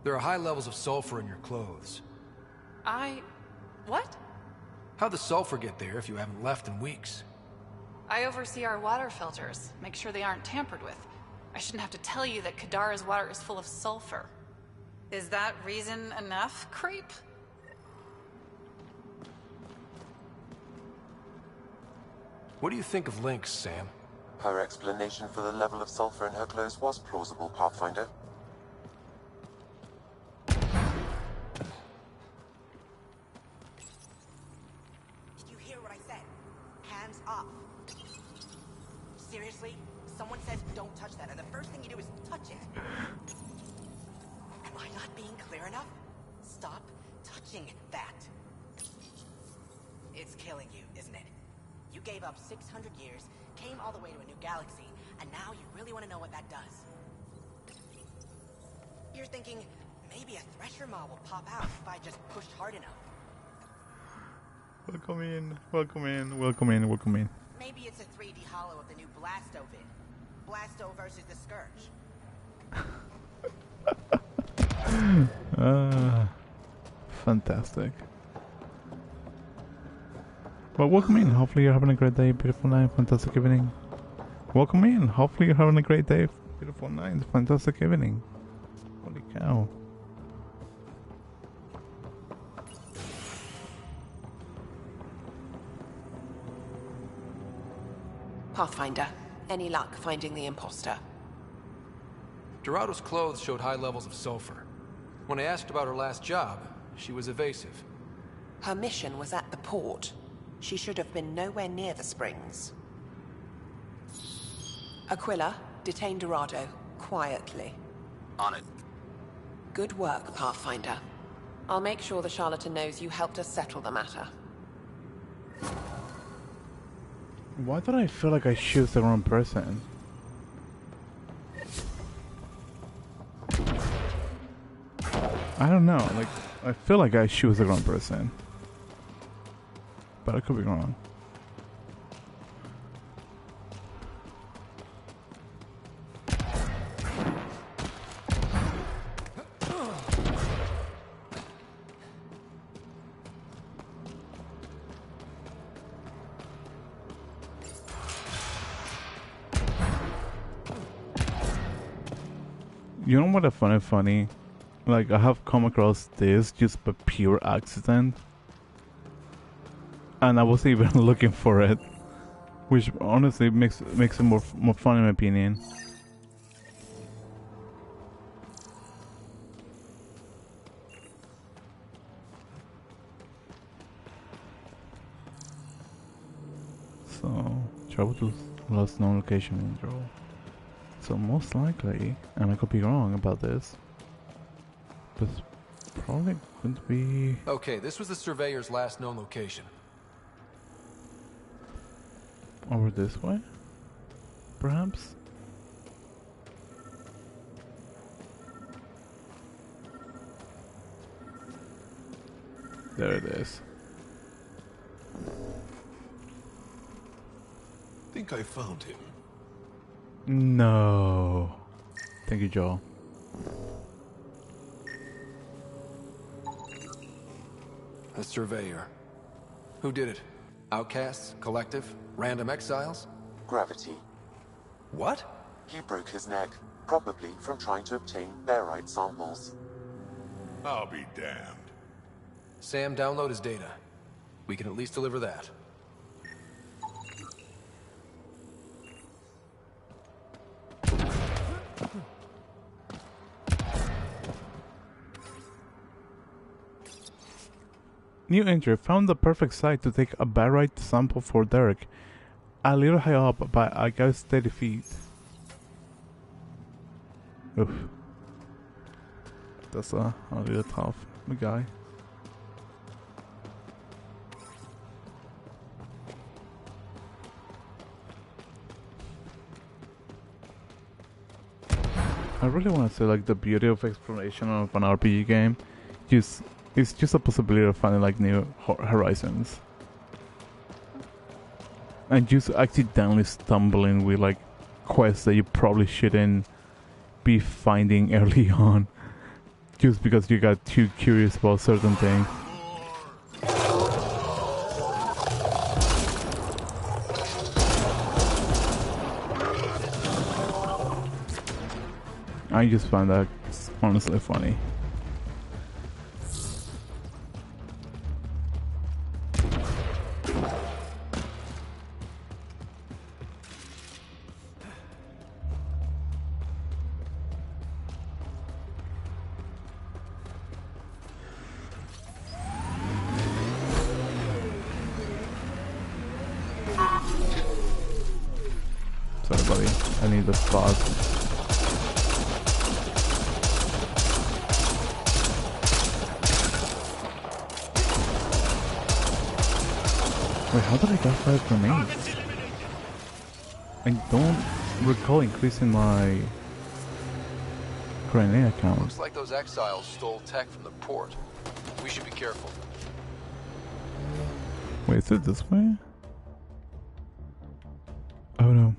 There are high levels of sulfur in your clothes. What? How'd the sulfur get there if you haven't left in weeks? I oversee our water filters, make sure they aren't tampered with. I shouldn't have to tell you that Kadara's water is full of sulfur. Is that reason enough, creep? What do you think of Lynx, Sam? Her explanation for the level of sulfur in her clothes was plausible, Pathfinder. Did you hear what I said? Hands up. Seriously? Someone says don't touch that, and the first thing you do is touch it. Am I not being clear enough? Stop touching that. It's killing you, isn't it? You gave up 600 years, came all the way to a new galaxy, and now you really want to know what that does. You're thinking, maybe a Thresher mob will pop out if I just pushed hard enough. Welcome in, welcome in, welcome in, welcome in. Maybe it's a 3D hollow of the new Blasto vid. Blasto versus the Scourge. Fantastic. Well, welcome in. Hopefully you're having a great day, beautiful night, fantastic evening. Welcome in. Hopefully you're having a great day, beautiful night, fantastic evening. Holy cow. Pathfinder, any luck finding the imposter? Dorado's clothes showed high levels of sulfur. When I asked about her last job, she was evasive. Her mission was at the port. She should have been nowhere near the springs. Aquila, detain Dorado, quietly. On it. Good work, Pathfinder. I'll make sure the charlatan knows you helped us settle the matter. Why did I feel like I choose the wrong person? I don't know, like, I feel like I choose the wrong person. But I could be wrong. You know what a funny? Like, I have come across this just by pure accident. And I wasn't even looking for it. Which honestly makes it more fun in my opinion. So, travel to last known location in draw. So most likely, and I could be wrong about this, but it's probably going to be... Okay, this was the Surveyor's last known location. Over this way? Perhaps? There it is. think I found him. No. Thank you, Joel. A surveyor. Who did it? Outcasts? Collective? Random exiles? Gravity. What? He broke his neck, probably from trying to obtain barite samples. I'll be damned. Sam, download his data. We can at least deliver that. New entry. Found the perfect site to take a barite sample for Derek. A little high up, but I got steady feet. Oof. That's a little tough guy. I really want to say, like, the beauty of exploration of an RPG game it's just a possibility of finding, like, new horizons. And just accidentally stumbling with, like, quests that you probably shouldn't be finding early on. Just because you got too curious about certain things. I just find that honestly funny. Sorry, buddy. I need the spot. Wait, how did I get 5 grenades? I don't recall increasing my grenade account. Looks like those exiles stole tech from the port. We should be careful. Wait, is it this way? Oh no.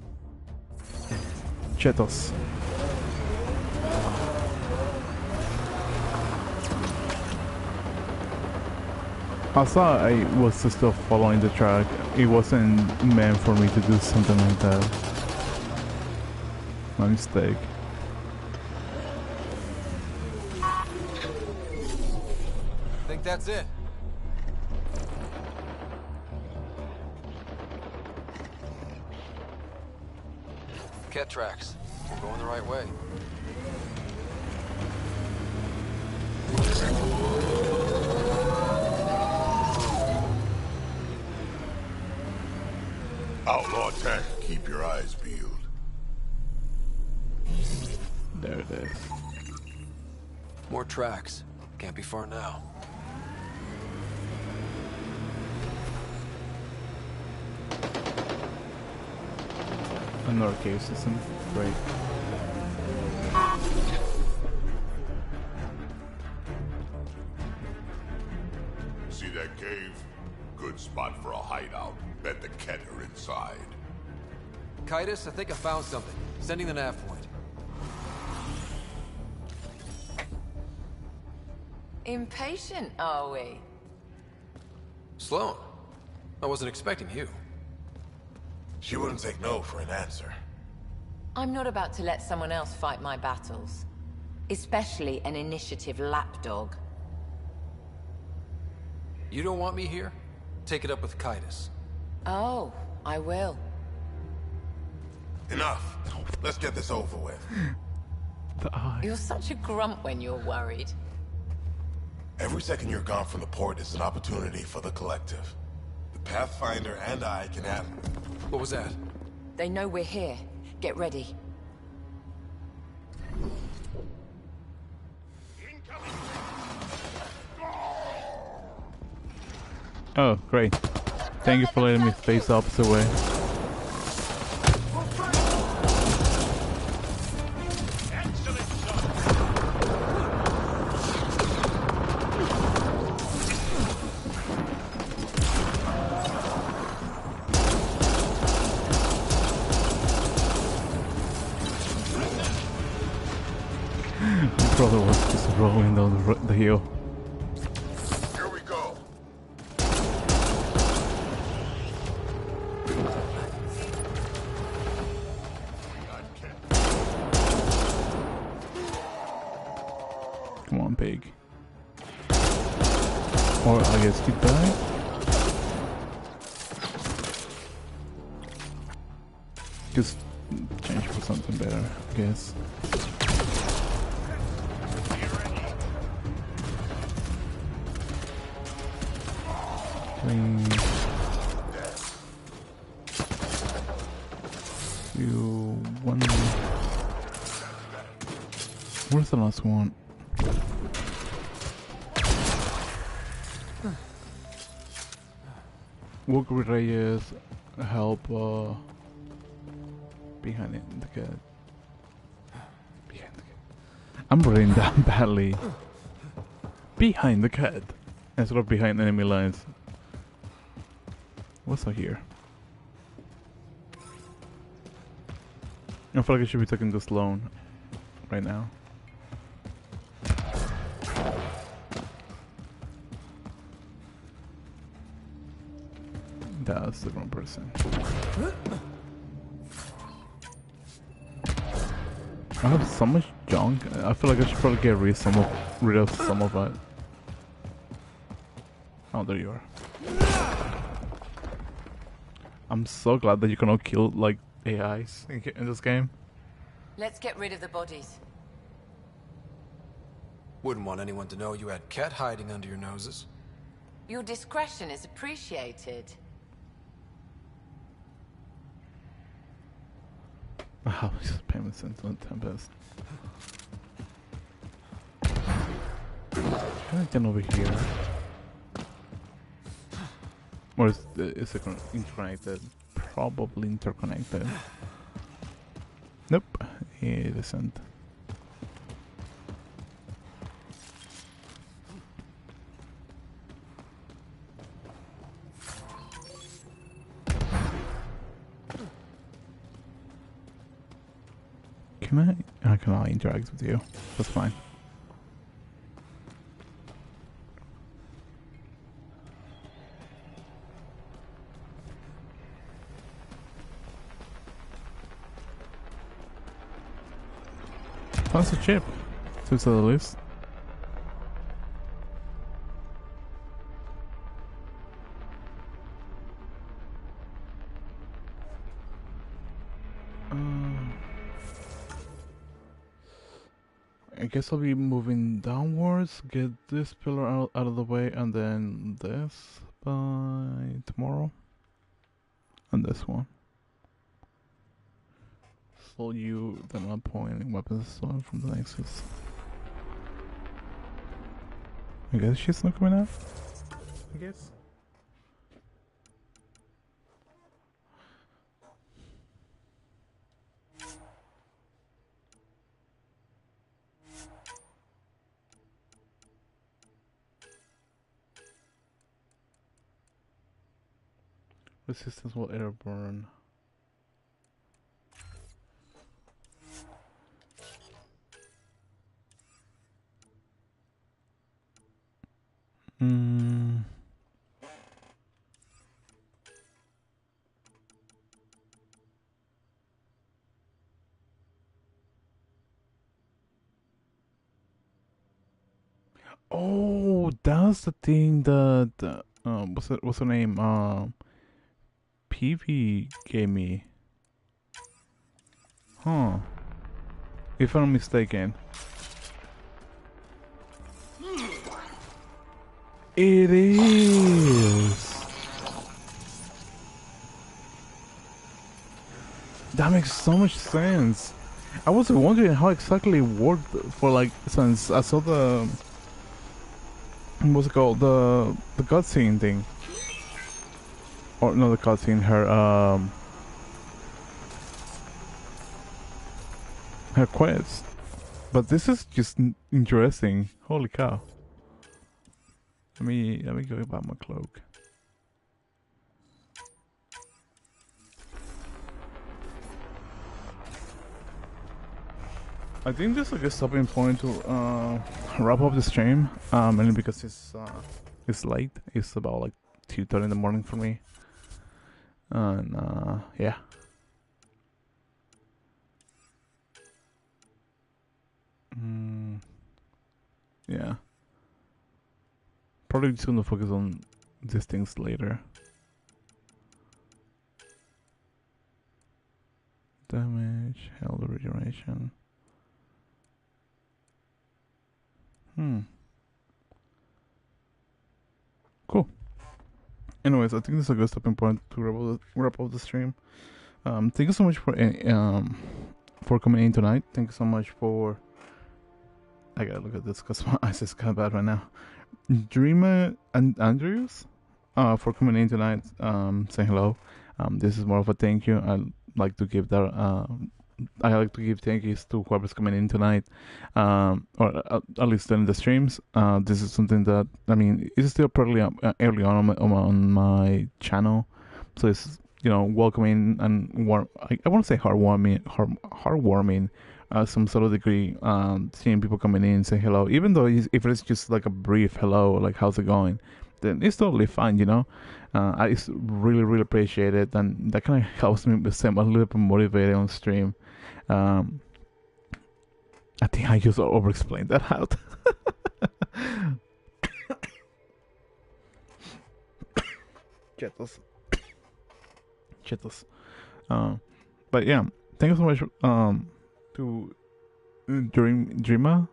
Chetos. I thought I was still following the track. It wasn't meant for me to do something like that. My mistake. Think that's it? Ket tracks. We're going the right way. Outlaw tech, keep your eyes peeled. There it is. More tracks. Can't be far now. Another cave system. Great. See that cave? Good spot for a hideout. Bet the Ket are inside. Kitus, I think I found something. Sending the nav point. Impatient, are we? Sloan, I wasn't expecting you. She wouldn't take no for an answer. I'm not about to let someone else fight my battles. Especially an initiative lapdog. You don't want me here? Take it up with Kitus. Oh, I will. Enough. Let's get this over with. You're such a grump when you're worried. Every second you're gone from the port is an opportunity for the collective. The Pathfinder and I can have... What was that? They know we're here. Get ready. Oh, great. Thank you for letting me face the opposite way. My brother was just rolling down the hill. Here we go. Come on, pig. Or I guess you die. Just change for something better, I guess. You one. Where's the last one? Work with Reyes, help behind it, the cat. Behind the cat. I'm writing down badly. Behind the cat. Instead of behind enemy lines. What's out here? I feel like I should be talking to Sloan right now. That's the wrong person. I have so much junk. I feel like I should probably get rid of some of it. Oh, there you are. I'm so glad that you cannot kill like AIs in this game. Let's get rid of the bodies. Wouldn't want anyone to know you had Ket hiding under your noses. Your discretion is appreciated. Oh, just payment sense on Tempest. Can I get over here? Or is it interconnected? Probably interconnected. Nope, it isn't. I cannot interact with you. That's fine. That's a chip. To the list. I guess I'll be moving downwards, get this pillar out of the way, and then this by tomorrow. And this one. So you then not pointing weapons from the Nexus. I guess she's not coming out? I guess. Resistance will airborne. Oh, that's the thing that what's her name? PV gave me. Huh. If I'm not mistaken. It is. That makes so much sense. I was wondering how exactly it worked for like since I saw the what's it called, the cutscene thing. Or not the cutscene, her quest. But this is just interesting. Holy cow. Let me go about my cloak. I think this is like a stopping point to wrap up the stream. Mainly because it's late. It's about like 2:30 in the morning for me. And yeah. Yeah. Probably just gonna focus on these things later. Damage, health regeneration. Cool. Anyways, I think this is a good stopping point to wrap up the stream. Thank you so much for coming in tonight. Thank you so much for. I gotta look at this because my eyes is kind of bad right now. Dreamer and Andrews, for coming in tonight. Saying hello. This is more of a thank you. I like to give thank yous to whoever's coming in tonight, or at least during the streams. This is something that it's still probably early on my channel, so it's welcoming and warm. I want to say heartwarming, some sort of degree. Seeing people coming in say hello, even though if it's just like a brief hello, like how's it going, then it's totally fine, I just really appreciate it, and that kind of helps me become a little bit motivated on stream. I think I just over-explained that out. Chetos. But yeah, thank you so much to Dreama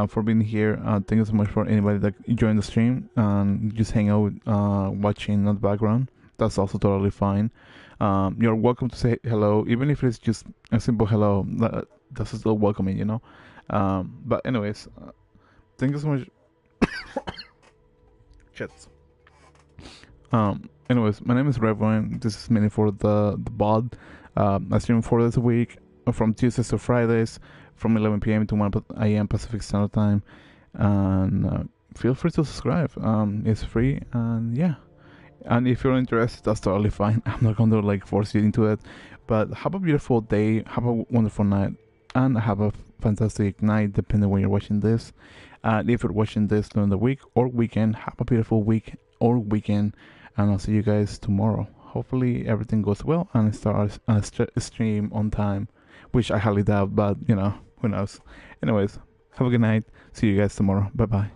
for being here. Thank you so much for anybody that joined the stream and just hang out watching in the background. That's also totally fine. You're welcome to say hello, even if it's just a simple hello. That's still welcoming, But anyways, thank you so much. Chats. Anyways, my name is Redwine. This is mainly for the bod. I stream 4 days a week, from Tuesdays to Fridays, from 11 p.m. to 1 a.m. Pacific Standard Time. And feel free to subscribe. It's free, and yeah. And if you're interested, that's totally fine. I'm not going to force you into it. But have a beautiful day, have a wonderful night, and have a fantastic night, depending on when you're watching this. And if you're watching this during the week or weekend, have a beautiful week or weekend. And I'll see you guys tomorrow. Hopefully everything goes well and start a stream on time, which I highly doubt, but who knows. Anyways, have a good night. See you guys tomorrow. Bye bye.